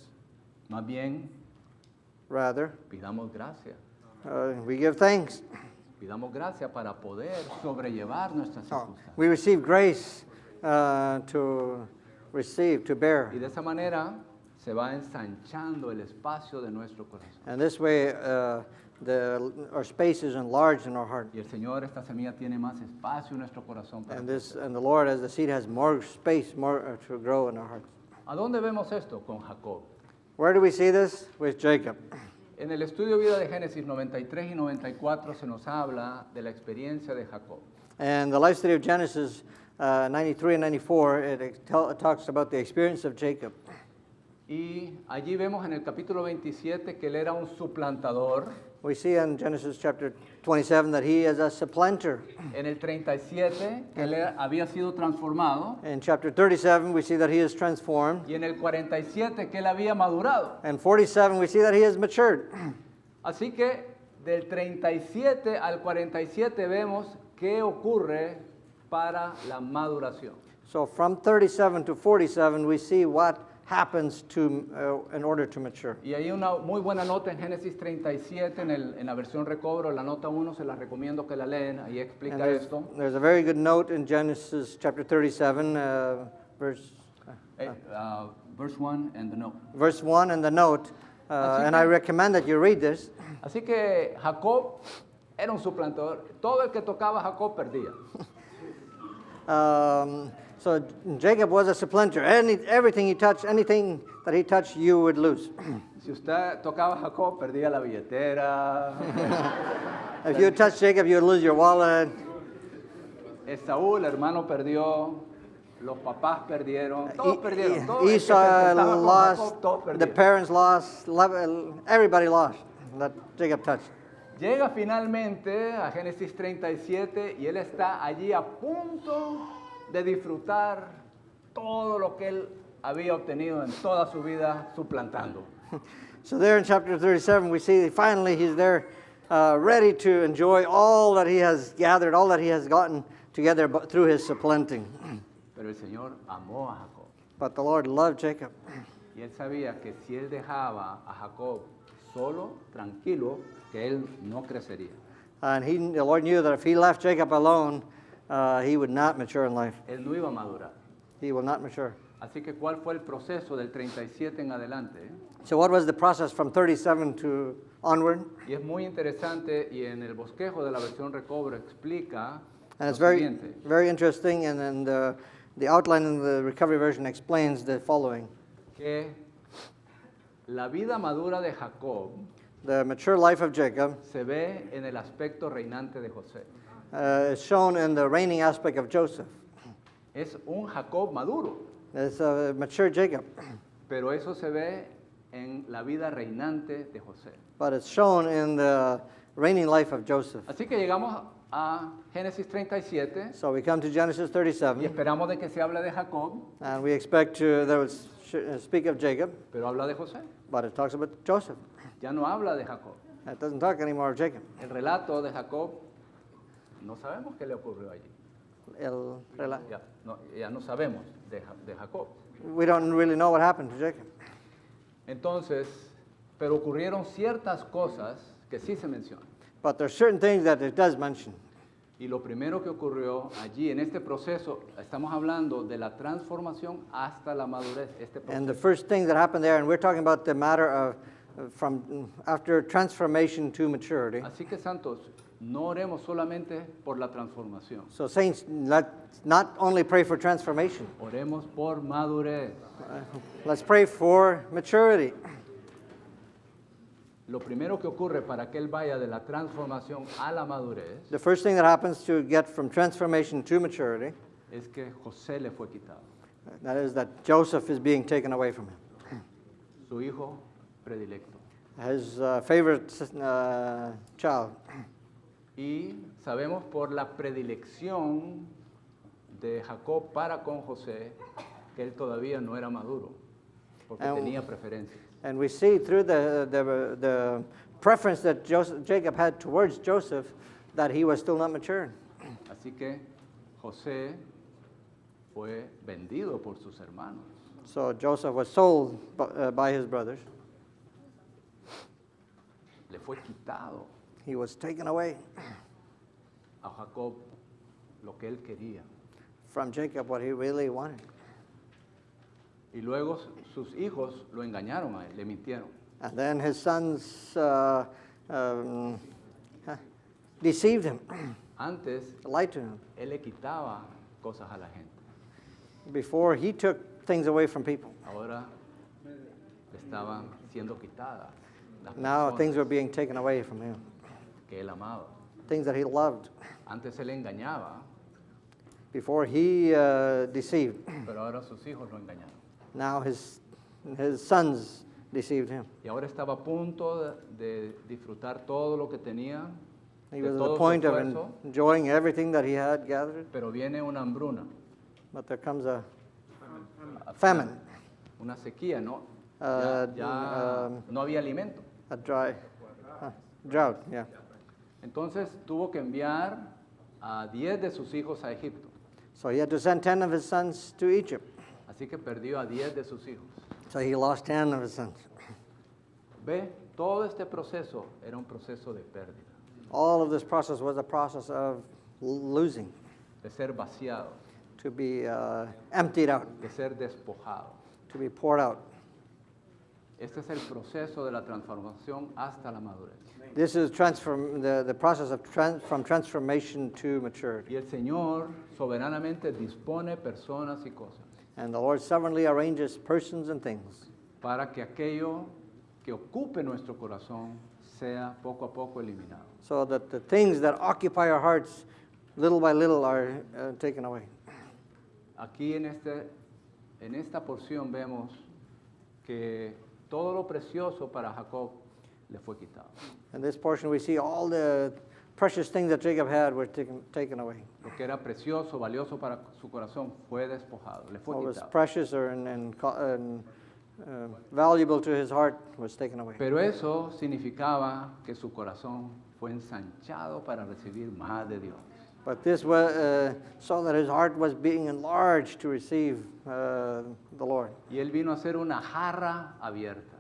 Más bien, Rather, pidamos gracia. we give thanks. Pidamos gracia para poder sobrellevar nuestras circunstancias. We receive grace to bear. Y de esa manera se va ensanchando el espacio de nuestro corazón. And this way, our space is enlarged in our heart. Y el Señor, esta semilla tiene más espacio en nuestro corazón para And crecer. the Lord, as the seed, has more space, more to grow in our hearts. ¿A dónde vemos esto? Con Jacob. Where do we see this? With Jacob. En el estudio vida de Génesis 93 y 94 se nos habla de la experiencia de Jacob. And the life study of Genesis 93 and 94, it talks about the experience of Jacob. Y allí vemos en el capítulo 27 que él era un suplantador. We see in Genesis chapter 27 that he is a supplanter. En el 37 que él había sido transformado. In chapter 37, we see that he is transformed. Y en el 47 que él había madurado. And 47, we see that he has matured. Así que del 37 al 47 vemos qué ocurre para la maduración. So from 37 to 47, we see what happens in order to mature. Y hay una muy buena nota en Génesis 37, en la versión recobro, la nota 1, se la recomiendo que la leen, ahí And explica esto. there's a very good note in Genesis chapter 37, verse Verse 1 and the note. verse 1 and the note. Así And que- I recommend that you read this. Así que Jacob era un suplantador. Todo el que tocaba a Jacob perdía. So Jacob was a supplanter. Everything he touched, anything that he touched, you would lose. Si usted tocaba a Jacob, perdía la billetera. If you touched Jacob, you would lose your wallet. Esaú, el hermano, perdió. Los papás perdieron. Todos perdieron. Todo el que se Esau enfrentaba con lost, Jacob, todos the perdieron. parents lost, everybody lost that Jacob touched. Llega finalmente a Génesis 37 y él está allí a punto de disfrutar todo lo que él había obtenido en toda su vida suplantando. So there in chapter 37, we see finally he's there ready to enjoy all that he has gathered, all that he has gotten together through his supplanting. Pero el Señor amó a Jacob. But the Lord loved Jacob. Y él sabía que si él dejaba a Jacob solo, tranquilo, que él no crecería. And the Lord knew that if he left Jacob alone, he would not mature in life. Él no iba a madurar. He will not mature. Así que, ¿cuál fue el proceso del 37 en adelante? So what was the process from 37 to onward? Y es muy interesante y en el bosquejo de la versión recobro explica And lo it's very, siguiente. very interesting. And then the outline in the recovery version explains the following. Que la vida madura de Jacob The mature life of Jacob se ve en el aspecto reinante de José. is shown in the reigning aspect of Joseph. Es un Jacob maduro, It's a mature Jacob, pero eso se ve en la vida reinante de José. but it's shown in the reigning life of Joseph. Así que llegamos a Génesis 37 So we come to Genesis y 37, esperamos de que se hable de Jacob, and we expect that would speak of Jacob, pero habla de José. but it talks about Joseph. Ya no habla de Jacob. It doesn't talk anymore of Jacob. El relato de Jacob no sabemos qué le ocurrió allí. Ya no sabemos de Jacob. We don't really know what happened to Jacob. Entonces, pero ocurrieron ciertas cosas que sí se mencionan. But there are certain things that it does mention. Y lo primero que ocurrió allí en este proceso, estamos hablando de la transformación hasta la madurez. And the first thing that happened there, and we're talking about the matter of from after transformation to maturity. Así que santos, no oremos solamente por la transformación. So saints, let's not only pray for transformation. Oremos por madurez. Let's pray for maturity. Lo primero que ocurre para que él vaya de la transformación a la madurez The first thing that happens to get from transformation to maturity, es que José le fue quitado, that is that Joseph is being taken away from him. su hijo predilecto. His favorite child. Y sabemos por la predilección de Jacob para con José que él todavía no era maduro, porque tenía preferencias. And we see through the preference that Jacob had towards Joseph that he was still not mature. Así que José fue vendido por sus hermanos. So Joseph was sold by his brothers. Le fue quitado He was taken away a Jacob lo que él quería. from Jacob what he really wanted. Y luego sus hijos lo engañaron a él, le mintieron. And then his sons deceived him, Antes, lied to him. él le quitaba cosas a la gente. Before he took things away from people. Ahora estaban siendo quitadas las Now personas things were being taken away from him. que él amaba. Things that he loved. Antes él engañaba, Before he deceived. pero ahora sus hijos lo engañaron. Now his sons deceived him. Y ahora estaba a punto de disfrutar todo lo que tenía, He de was at todo the su point of esfuerzo, enjoying everything that he had gathered, pero viene una hambruna, but there comes a famine, una sequía, ¿no? Uh, Ya no había alimento. a drought, yeah. Entonces tuvo que enviar a 10 de sus hijos a Egipto. So he had to send 10 of his sons to Egypt. Así que perdió a 10 de sus hijos. So he lost 10 of his sons. Ve, todo este proceso era un proceso de pérdida, All of this process was a process of losing, de ser vaciado, to be emptied out, de ser despojado. to be poured out. Este es el proceso de la transformación hasta la madurez. This is the process of from transformation to maturity. Y el Señor soberanamente dispone personas y cosas And the Lord sovereignly arranges persons and things para que aquello que ocupe nuestro corazón sea poco a poco eliminado. so that the things that occupy our hearts little by little are taken away. Aquí en esta porción vemos que todo lo precioso para Jacob le fue quitado. In this portion we see all the precious things that Jacob had were taken away. Lo que era precioso, valioso para su corazón fue despojado, le fue What was quitado. precious and valuable to his heart was taken away. Pero eso significaba que su corazón fue ensanchado para recibir más de Dios. But this was so that his heart was being enlarged to receive the Lord. Y él vino a ser una jarra abierta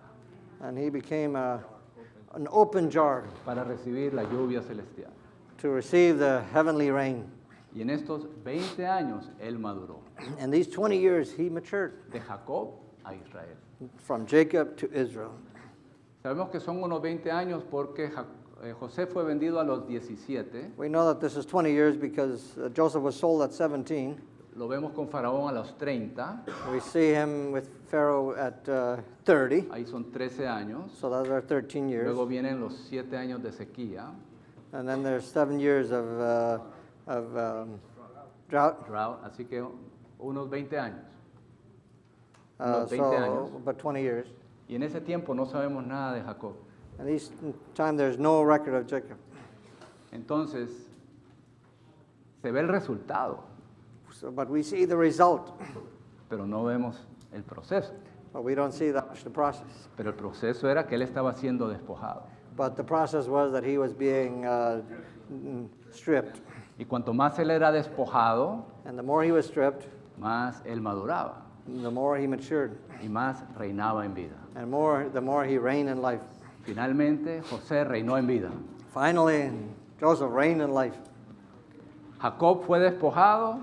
And he became an open jar para recibir la lluvia celestial. to receive the heavenly rain. Y en estos 20 años él maduró, And these 20 years he matured de Jacob a Israel. from Jacob to Israel. Sabemos que son unos 20 años porque José fue vendido a los 17. We know that this is 20 years because Joseph was sold at 17. Lo vemos con Faraón a los 30. We see him with Pharaoh at 30. Ahí son 13 años. So those are 13 years. Luego vienen los 7 años de sequía, And then there's 7 years of drought. drought, así que unos 20 años. Unos 20 años. But 20 years. Y en ese tiempo no sabemos nada de Jacob. And this time there's no record of Jacob. Entonces, se ve el resultado, So, but we see the result, pero no vemos el proceso. but we don't see that much the process. Pero el proceso era que él estaba siendo despojado. But the process was that he was being stripped. Y cuanto más él era despojado, And the more he was stripped, más él maduraba the more he matured. y más reinaba en vida. And the more he reigned in life. Finalmente, José reinó en vida. Finally, Joseph reigned in life. Jacob fue despojado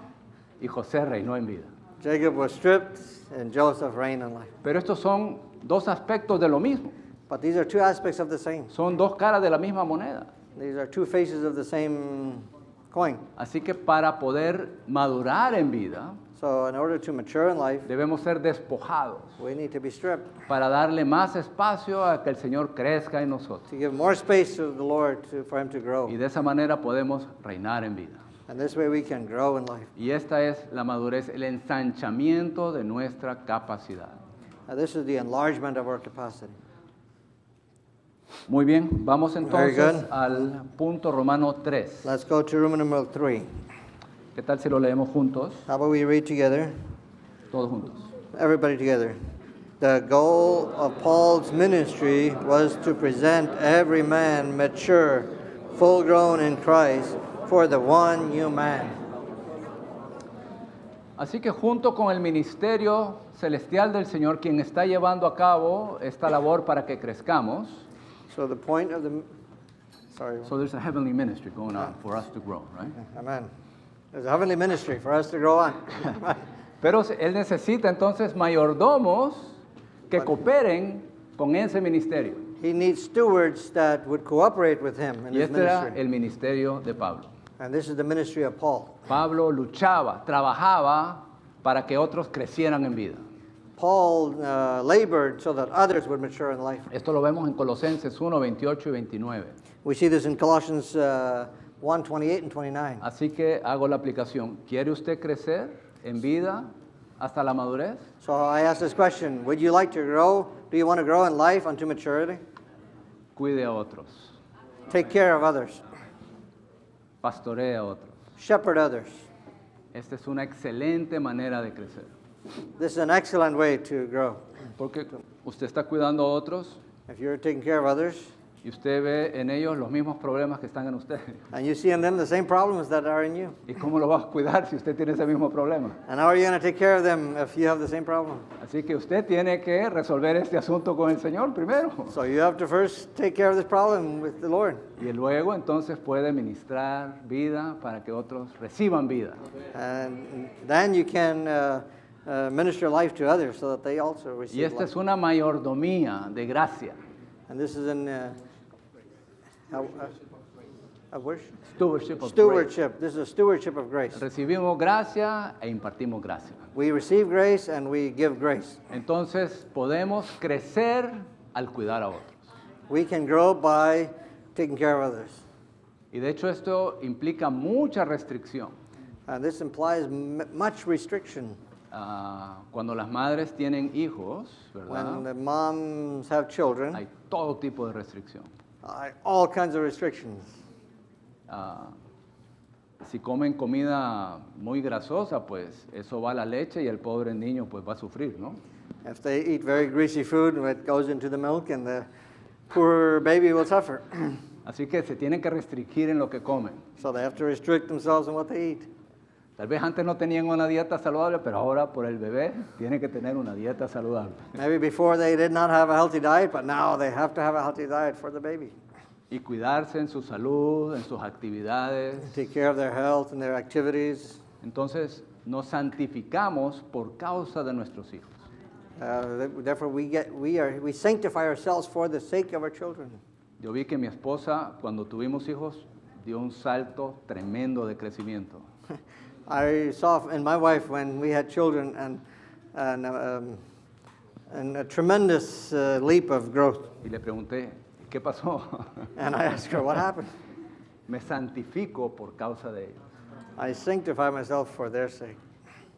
y José reinó en vida. Jacob was stripped and Joseph reigned in life. Pero estos son dos aspectos de lo mismo. But these are two aspects of the same. Son dos caras de la misma moneda. These are two faces of the same coin. Así que para poder madurar en vida, So in order to mature in life, debemos ser despojados we need to be stripped para darle más espacio a que el Señor crezca en nosotros. to give more space to the Lord for him to grow. Y de esa manera podemos reinar en vida. And this way we can grow in life. Y esta es la madurez, el ensanchamiento de nuestra capacidad. This is the enlargement of our capacity. Muy bien, vamos Very entonces good. al punto Romano 3. Let's go to Roman numeral 3. ¿Qué tal si lo leemos juntos? How about we read together? Todos juntos. Everybody together. The goal of Paul's ministry was to present every man mature, full grown in Christ, for the one new man. Así que junto con el ministerio celestial del Señor, quien está llevando a cabo esta labor para que crezcamos, So the point of the... Sorry. so there's a heavenly ministry going on for us to grow, right? Amen. There's a heavenly ministry for us to grow on. Pero él necesita entonces mayordomos que cooperen con ese ministerio. He needs stewards that would cooperate with him in Y his este era ministry. el ministerio de Pablo. And this is the ministry of Paul. Pablo luchaba, trabajaba para que otros crecieran en vida. Paul labored so that others would mature in life. Esto lo vemos en Colosenses 1, 28 y 29. We see this in Colossians 1, 28 and 29. Así que hago la aplicación. ¿Quiere usted crecer en vida hasta la madurez? So I ask this question, would you like to grow? Do you want to grow in life unto maturity? Cuide a otros, Take care of others. pastoree a otros. Shepherd others. Esta es una excelente manera de crecer. This is an excellent way to grow. Porque usted está cuidando a otros If you're taking care of others y usted ve en ellos los mismos problemas que están en usted. and you see in them the same problems that are in you. ¿Y cómo lo va a cuidar si usted tiene ese mismo problema? And how are you going to take care of them if you have the same problem? Así que usted tiene que resolver este asunto con el Señor primero. So you have to first take care of this problem with the Lord. Y luego entonces puede ministrar vida para que otros reciban vida. And then you can minister life to others so that they also Y receive esta life. es una mayordomía de gracia, And this is in worship? stewardship of grace. Stewardship. This is a stewardship of grace. Recibimos gracia e impartimos gracia. We receive grace and we give grace. Entonces podemos crecer al cuidar a otros. We can grow by taking care of others. Y de hecho esto implica mucha restricción. And this implies much restriction. Cuando las madres tienen hijos, When ¿verdad? the moms have children, Hay todo tipo de restricción. all kinds of restrictions. Si comen comida muy grasosa, pues eso va a la leche y el pobre niño pues va a sufrir, ¿no? If they eat very greasy food, it goes into the milk and the poor baby will suffer. Así que se tienen que restringir en lo que comen. So they have to restrict themselves in what they eat. Tal vez antes no tenían una dieta saludable, pero ahora por el bebé tienen que tener una dieta saludable. Maybe before they did not have a healthy diet, but now they have to have a healthy diet for the baby. Y cuidarse en su salud, en sus actividades. Take care of their health and their activities. Entonces nos santificamos por causa de nuestros hijos. Therefore, we sanctify ourselves for the sake of our children. Yo vi que mi esposa, cuando tuvimos hijos, dio un salto tremendo de crecimiento. I saw in my wife when we had children and a tremendous leap of growth. Y le pregunté, ¿qué pasó? And I asked her, what happened? Me santifico por causa de ellos. I sanctify myself for their sake.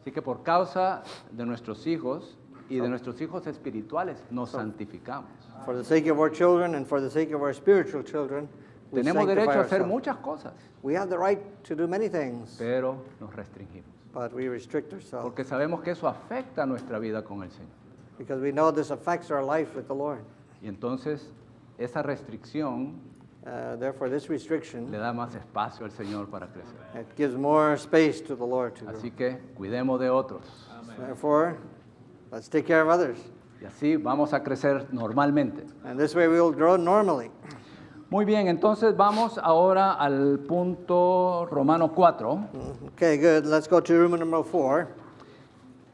Así que por causa de nuestros hijos y de nuestros hijos espirituales nos santificamos. For the sake of our children and for the sake of our spiritual children, we Tenemos sanctify derecho a hacer ourselves. muchas cosas, We have the right to do many things, pero nos restringimos. but we restrict ourselves Porque sabemos que eso afecta nuestra vida con el Señor. because we know this affects our life with the Lord. Y entonces esa restricción Therefore, this restriction, le da más espacio al Señor para crecer. it gives more space to the Lord to grow. Así que cuidemos de otros. Therefore, let's take care of others. Y así vamos a crecer normalmente. And this way we will grow normally. Muy bien, entonces vamos ahora al punto Romano 4. Okay, good. Let's go to Roman number 4.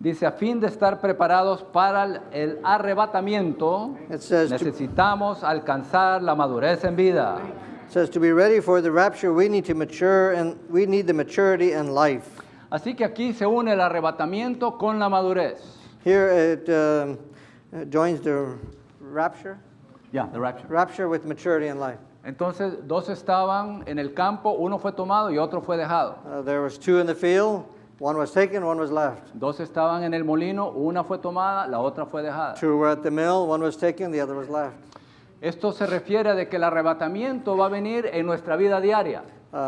Dice, a fin de estar preparados para el arrebatamiento, It says, necesitamos alcanzar la madurez en vida. to be ready for the rapture, we need to mature, and we need the maturity and life. Así que aquí se une el arrebatamiento con la madurez. Here it joins the rapture, Ya, the rapture. rapture with maturity and life. Entonces, dos estaban en el campo, uno fue tomado y otro fue dejado. There was 2 in the field, one was taken, one was left. Dos estaban en el molino, una fue tomada, la otra fue dejada. 2 were at the mill, one was taken, the other was left. Esto se refiere de que el arrebatamiento va a venir en nuestra vida diaria.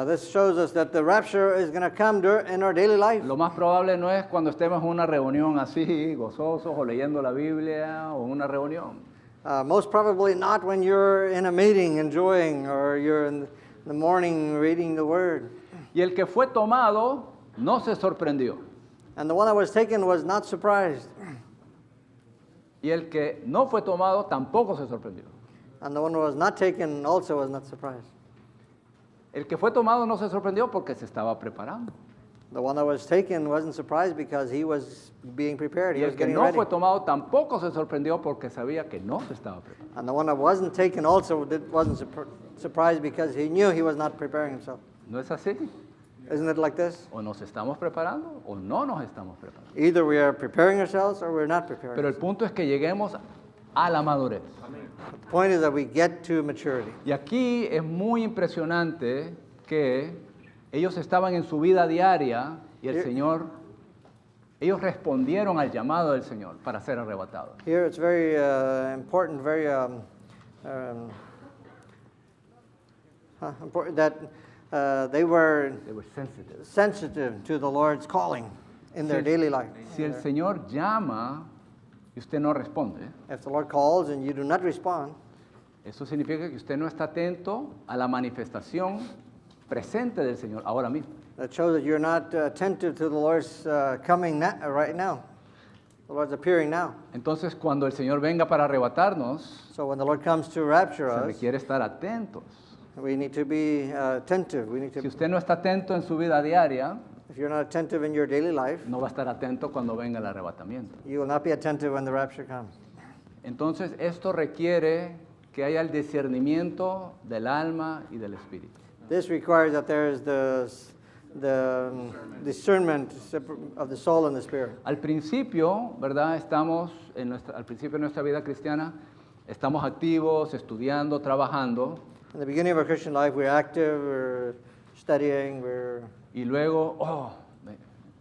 This shows us that the rapture is going to come in our daily life. Lo más probable no es cuando estemos en una reunión así, gozosos, o leyendo la Biblia, o en una reunión. Most probably not when you're in a meeting enjoying, or you're in the morning reading the Word. Y el que fue tomado no se sorprendió. And the one that was taken was not surprised. Y el que no fue tomado tampoco se sorprendió. And the one who was not taken also was not surprised. El que fue tomado no se sorprendió porque se estaba preparando. The one that was taken wasn't surprised because he was being prepared. Y He el was que getting no ready. fue tomado tampoco se sorprendió porque sabía que no se estaba preparando. And the one that wasn't taken also wasn't surprised because he knew he was not preparing himself. ¿No es así? Isn't it like this? O nos estamos preparando o no nos estamos preparando. Either we are preparing ourselves or we're not preparing. Pero el punto es que lleguemos a la madurez. The point is that we get to maturity. Y aquí es muy impresionante que ellos estaban en su vida diaria y el Señor, ellos respondieron al llamado del Señor para ser arrebatados. Here it's very important, very important that they were They were sensitive. sensitive to the Lord's calling in their daily life. Si el Señor llama y usted no responde, If the Lord calls and you do not respond, eso significa que usted no está atento a la manifestación presente del Señor ahora mismo. that shows that you're not attentive to the Lord's coming right now. The Lord's appearing now. Entonces, cuando el Señor venga para arrebatarnos, So when the Lord comes to rapture se us, requiere estar atentos. we need to be attentive. We need Si to. usted no está atento en su vida diaria, If you're not attentive in your daily life, no va a estar atento cuando venga el arrebatamiento. you will not be attentive when the rapture comes. Entonces, esto requiere que haya el discernimiento del alma y del espíritu. This requires that there is the discernment of the soul and the spirit. Al principio, ¿verdad? Al principio de nuestra vida cristiana, estamos activos, estudiando, trabajando, In the beginning of our Christian life, we're active, we're studying, y luego,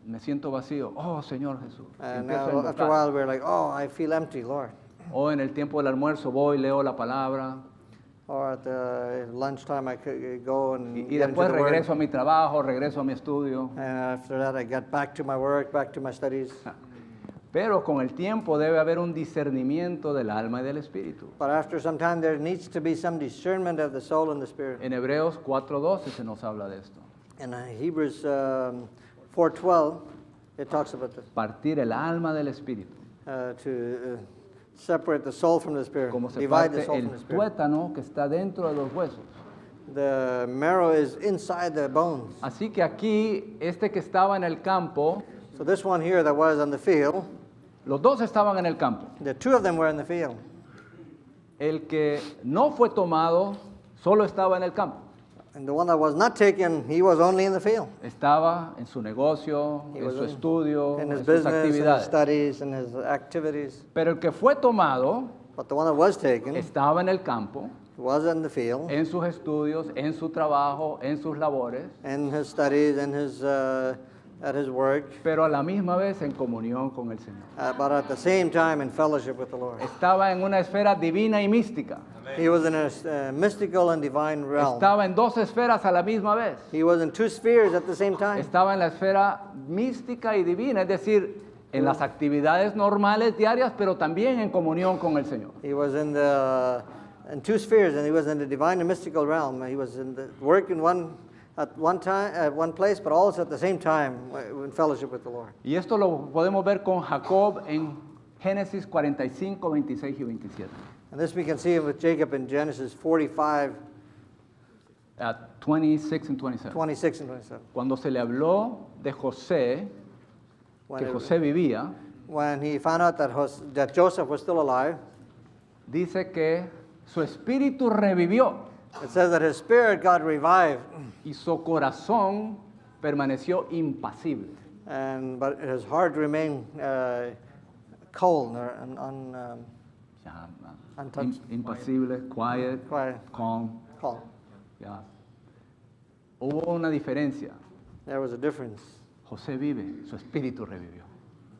me siento vacío. Oh, Señor Jesús. Y and empiezo a now after a invocar. while we're like, oh, I feel empty, Lord. O en el tiempo del almuerzo voy, leo la palabra, Or at the lunchtime, I could go and y get into después the word. regreso a mi trabajo, regreso a mi estudio. And after that, I get back to my work, back to my studies. Pero con el tiempo debe haber un discernimiento del alma y del espíritu. But after some time, there needs to be some discernment of the soul and the spirit. En Hebreos 4:12 se nos habla de esto. In Hebrews 4:12, it talks about this, Partir el alma del espíritu. to separate the soul from the spirit, Como se divide the parte soul el from the spirit. tuétano que está dentro de los huesos. The marrow is inside the bones. Así que aquí, este que estaba en el campo, So this one here that was on the field, los dos estaban en el campo. the 2 of them were in the field. El que no fue tomado solo estaba en el campo. And the one that was not taken, he was only in the field. Estaba en su negocio, He en was su estudio, in his en sus business, in his actividades. studies, in his activities. Pero el que fue tomado But the one that was taken estaba en el campo, was in the field, en sus estudios, en su trabajo, en sus labores, in his studies, in his at his work, pero a la misma vez en comunión con el Señor. but at the same time in fellowship with the Lord. Estaba en una esfera divina y mística. He was in a mystical and divine realm. Estaba en dos esferas a la misma vez. He was in 2 spheres at the same time. Estaba en la esfera mística y divina, es decir, en las actividades normales diarias, pero también en comunión con el Señor. He was in the in two spheres, and he was in the divine and mystical realm. He was in the work in at one time, at one place, but also at the same time in fellowship with the Lord. Y esto lo podemos ver con Jacob en Génesis 45, 26 y 27. And this we can see with Jacob in Genesis 45, 26 and 27. 26 and 27. Cuando se le habló de José, When, que José vivía, when he found out that Joseph was still alive, dice que su espíritu revivió it says that his spirit got revived, y su corazón permaneció impasible. but his heart remained cold or Ya, untouched. impasible, quiet, Quiet. calm. Calm. Ya. Hubo una diferencia. There was a difference. José vive, su espíritu revivió,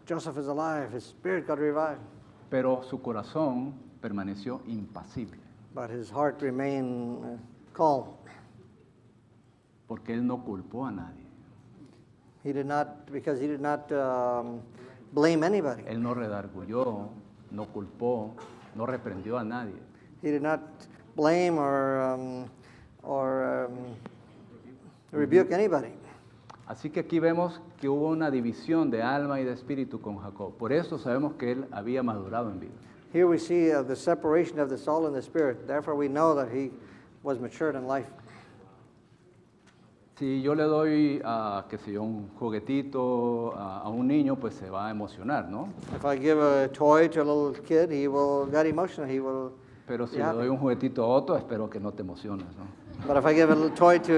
Joseph is alive, his spirit got revived, pero su corazón permaneció impasible, but his heart remained calm. porque él no culpó a nadie. Because he did not blame anybody. Él no redargulló, no culpó, no reprendió a nadie. He did not blame or rebuke anybody. Así que aquí vemos que hubo una división de alma y de espíritu con Jacob. Por eso sabemos que él había madurado en vida. Here we see the separation of the soul and the spirit. Therefore, we know that he was matured in life. Si yo le doy, qué sé yo, un juguetito a un niño, pues se va a emocionar, ¿no? If I give a toy to a little kid, he will get emotional. He will. Pero si Yeah. le doy un juguetito a otro, espero que no te emociones, ¿no? But if I give a little toy to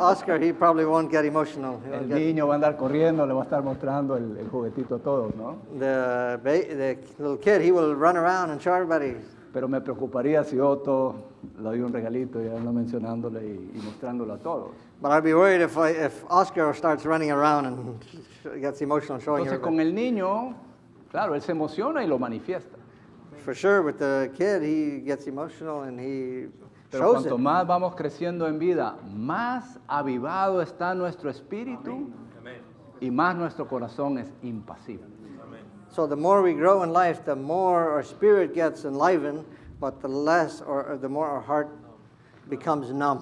Oscar, he probably won't get emotional. He El won't get- niño va a andar corriendo, le va a estar mostrando el juguetito a todos, ¿no? the little kid, he will run around and show everybody. Pero me preocuparía si Otto le doy un regalito y ando mencionándole y mostrándolo a todos. But I'd be worried if Oscar starts running around and gets emotional showing Entonces everybody. con el niño, claro, él se emociona y lo manifiesta. For sure, with the kid, he gets emotional and he Pero shows cuanto it. más vamos creciendo en vida, más avivado está nuestro espíritu y más nuestro corazón es impasible. So the more we grow in life, the more our spirit gets enlivened, but the less or the more our heart becomes numb.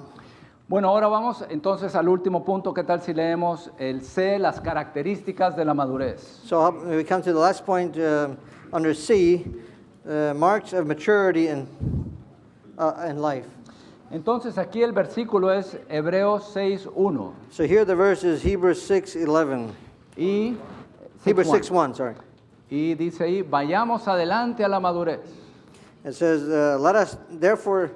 Bueno, ahora vamos entonces al último punto. ¿Qué tal si leemos el C, las características de la madurez? So we come to the last point under C, marks of maturity in life. Entonces aquí el versículo es Hebreos 6:1 So here the verse is Hebrews 6:11. y Hebrews 6:1. 6:1, sorry. Y dice ahí, vayamos adelante a la madurez. It says, let us, therefore,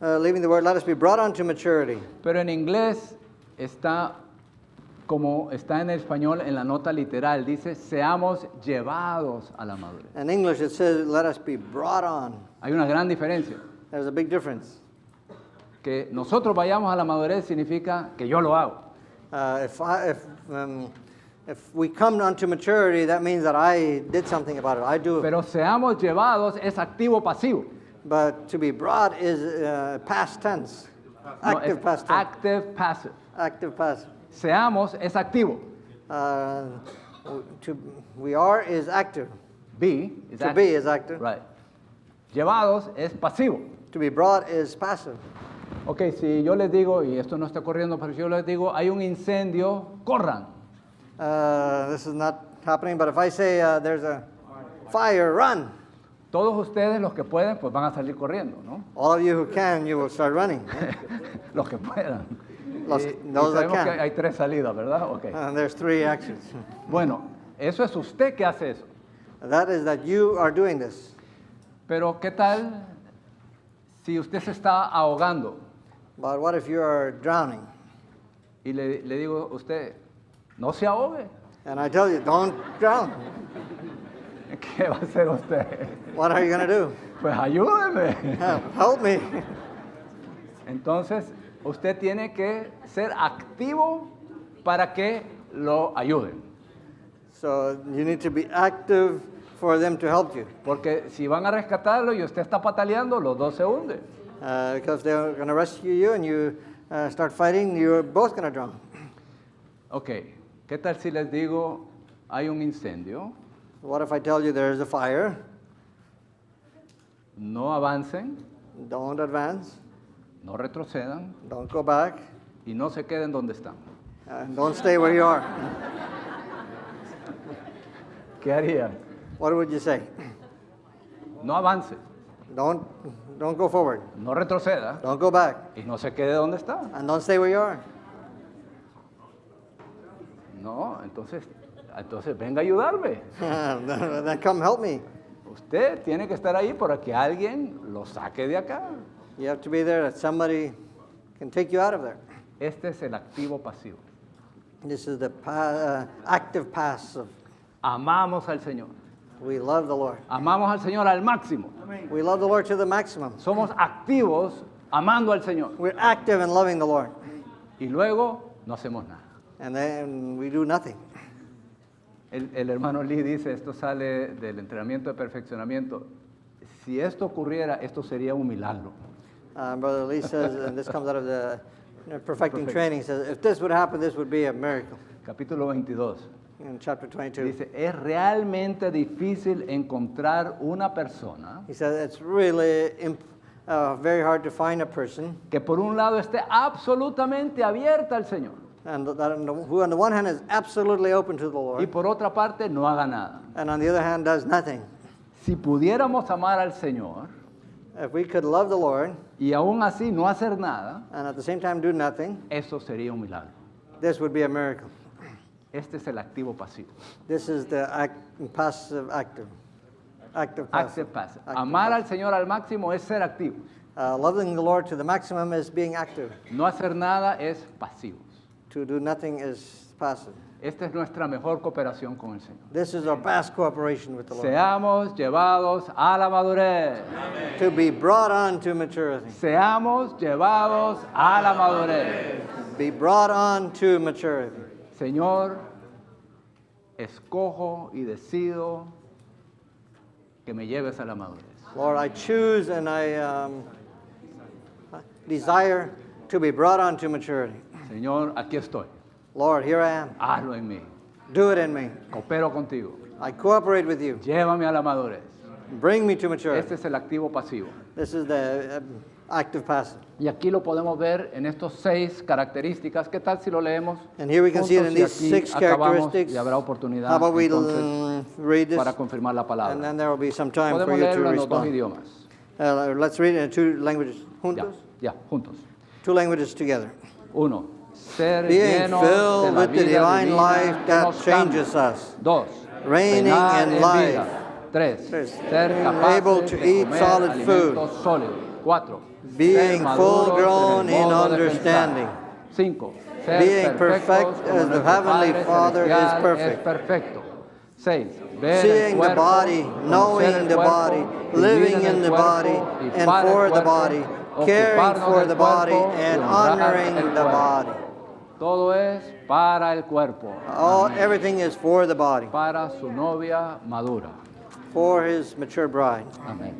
leaving the word, let us be brought unto maturity. Pero en inglés está como está en el español en la nota literal, dice, seamos llevados a la madurez. In English, it says, let us be brought on. Hay una gran diferencia. There's a big difference. Que nosotros vayamos a la madurez significa que yo lo hago. If we come unto maturity, that means that I did something about it. I do it. Pero seamos llevados es activo pasivo. But to be brought is past tense. No, Active es past tense. active passive. Active passive. Seamos es activo. We are is active. Be is To active. be is active. Right. Llevados es pasivo. To be brought is passive. Ok, si yo les digo, y esto no está corriendo, pero si yo les digo, hay un incendio, corran. This is not happening, but if I say there's a fire, run. Todos ustedes, los que pueden, pues van a salir corriendo, ¿no? All of you who can, you will start running. Los que puedan. Los- Y those that sabemos can. que hay 3 salidas, ¿verdad? Ok. And there's 3 actions. Bueno, eso es usted que hace eso. That is that you are doing this. Pero, ¿qué tal si usted se está ahogando? But what if you are drowning? Y le digo a usted, no se ahogue. And I tell you, don't drown. ¿Qué va a hacer usted? What are you going to do? Pues ayúdeme. Help me. Entonces, usted tiene que ser activo para que lo ayuden. So you need to be active for them to help you. Porque si van a rescatarlo y usted está pataleando, los dos se hunden. Because they're going to rescue you and you start fighting, you're both going to drown. Ok, ¿qué tal si les digo, hay un incendio, What if I tell you there's a fire? no avancen, Don't advance. no retrocedan Don't go back. y no se queden donde están. And don't stay where you are. ¿Qué harían? What would you say? No avance, Don't go forward. no retroceda Don't go back. y no se quede donde está. And don't stay where you are. No, entonces venga a ayudarme. Then come help me. Usted tiene que estar ahí para que alguien lo saque de acá. You have to be there that somebody can take you out of there. Este es el activo pasivo. This is the active passive. Amamos al Señor. We love the Lord. Amamos al Señor al máximo. We love the Lord to the maximum. Somos activos amando al Señor. We're active in loving the Lord. Y luego no hacemos nada. And then we do nothing. El hermano Lee dice, esto sale del entrenamiento de perfeccionamiento. Si esto ocurriera, esto sería un milagro. Brother Lee says, and this comes out of the perfecting training, says, if this would happen, this would be a miracle. Capítulo 22. In chapter 22. Dice, es realmente difícil encontrar una persona He says it's really very hard to find a person que por un lado esté absolutamente abierta al Señor and who on the one hand is absolutely open to the y Lord por otra parte no haga nada. and on the other hand does nothing. Si pudiéramos amar al Señor If we could love the Lord y aún así no hacer nada, and at the same time do nothing, eso sería un milagro. this would be a miracle. Este es el activo pasivo. This is the passive active. Active Active passive. passive. Active Amar al passive. Señor al máximo es ser activos. Loving the Lord to the maximum is being active. No hacer nada es pasivos. To do nothing is passive. Esta es nuestra mejor cooperación con el Señor. This is our best cooperation with the Lord. Seamos llevados a la madurez. To be brought on to maturity. Seamos llevados a la madurez. Be brought on to maturity. Señor, escojo y decido que me lleves a la madurez. Lord, I choose and I desire to be brought on to maturity. Señor, aquí estoy. Lord, here I am. Hazlo en mí. Do it in me. Coopero contigo. I cooperate with you. Llévame a la madurez. Bring me to maturity. Este es el activo pasivo. This is the active passive. Y aquí lo podemos ver en estos 6 características. ¿Qué tal si lo leemos? And here we can see it in juntos? these Y aquí 6 acabamos characteristics. y habrá oportunidad How about we entonces read this? para confirmar la And palabra. then there will be some time for Podemos you to leerlo en los dos respond. idiomas. Let's read it in 2 languages. Ya, Juntos? ya, juntos. 2 languages together. 1. Ser Being llenos de filled la with the vida divine divina life que that nos changes cambia. us. 2. Reigning reinar in en life. vida. 3. Tres. Ser Being capaces able to de eat comer solid alimentos sólidos. 4. Being full-grown in understanding. 5. Ser Being perfectos perfect como as the nuestro Heavenly Padre Father is Celestial perfect. es perfecto. 6. Ver Seeing el the cuerpo, body, conocer knowing el the cuerpo, body, vivir living en in el the cuerpo body y and para el for the cuerpo, body, caring ocuparnos for del the body cuerpo y and honrar honoring el the cuerpo. body. Todo es para el cuerpo, Everything is for the body, para su novia madura. for his mature bride. Amén.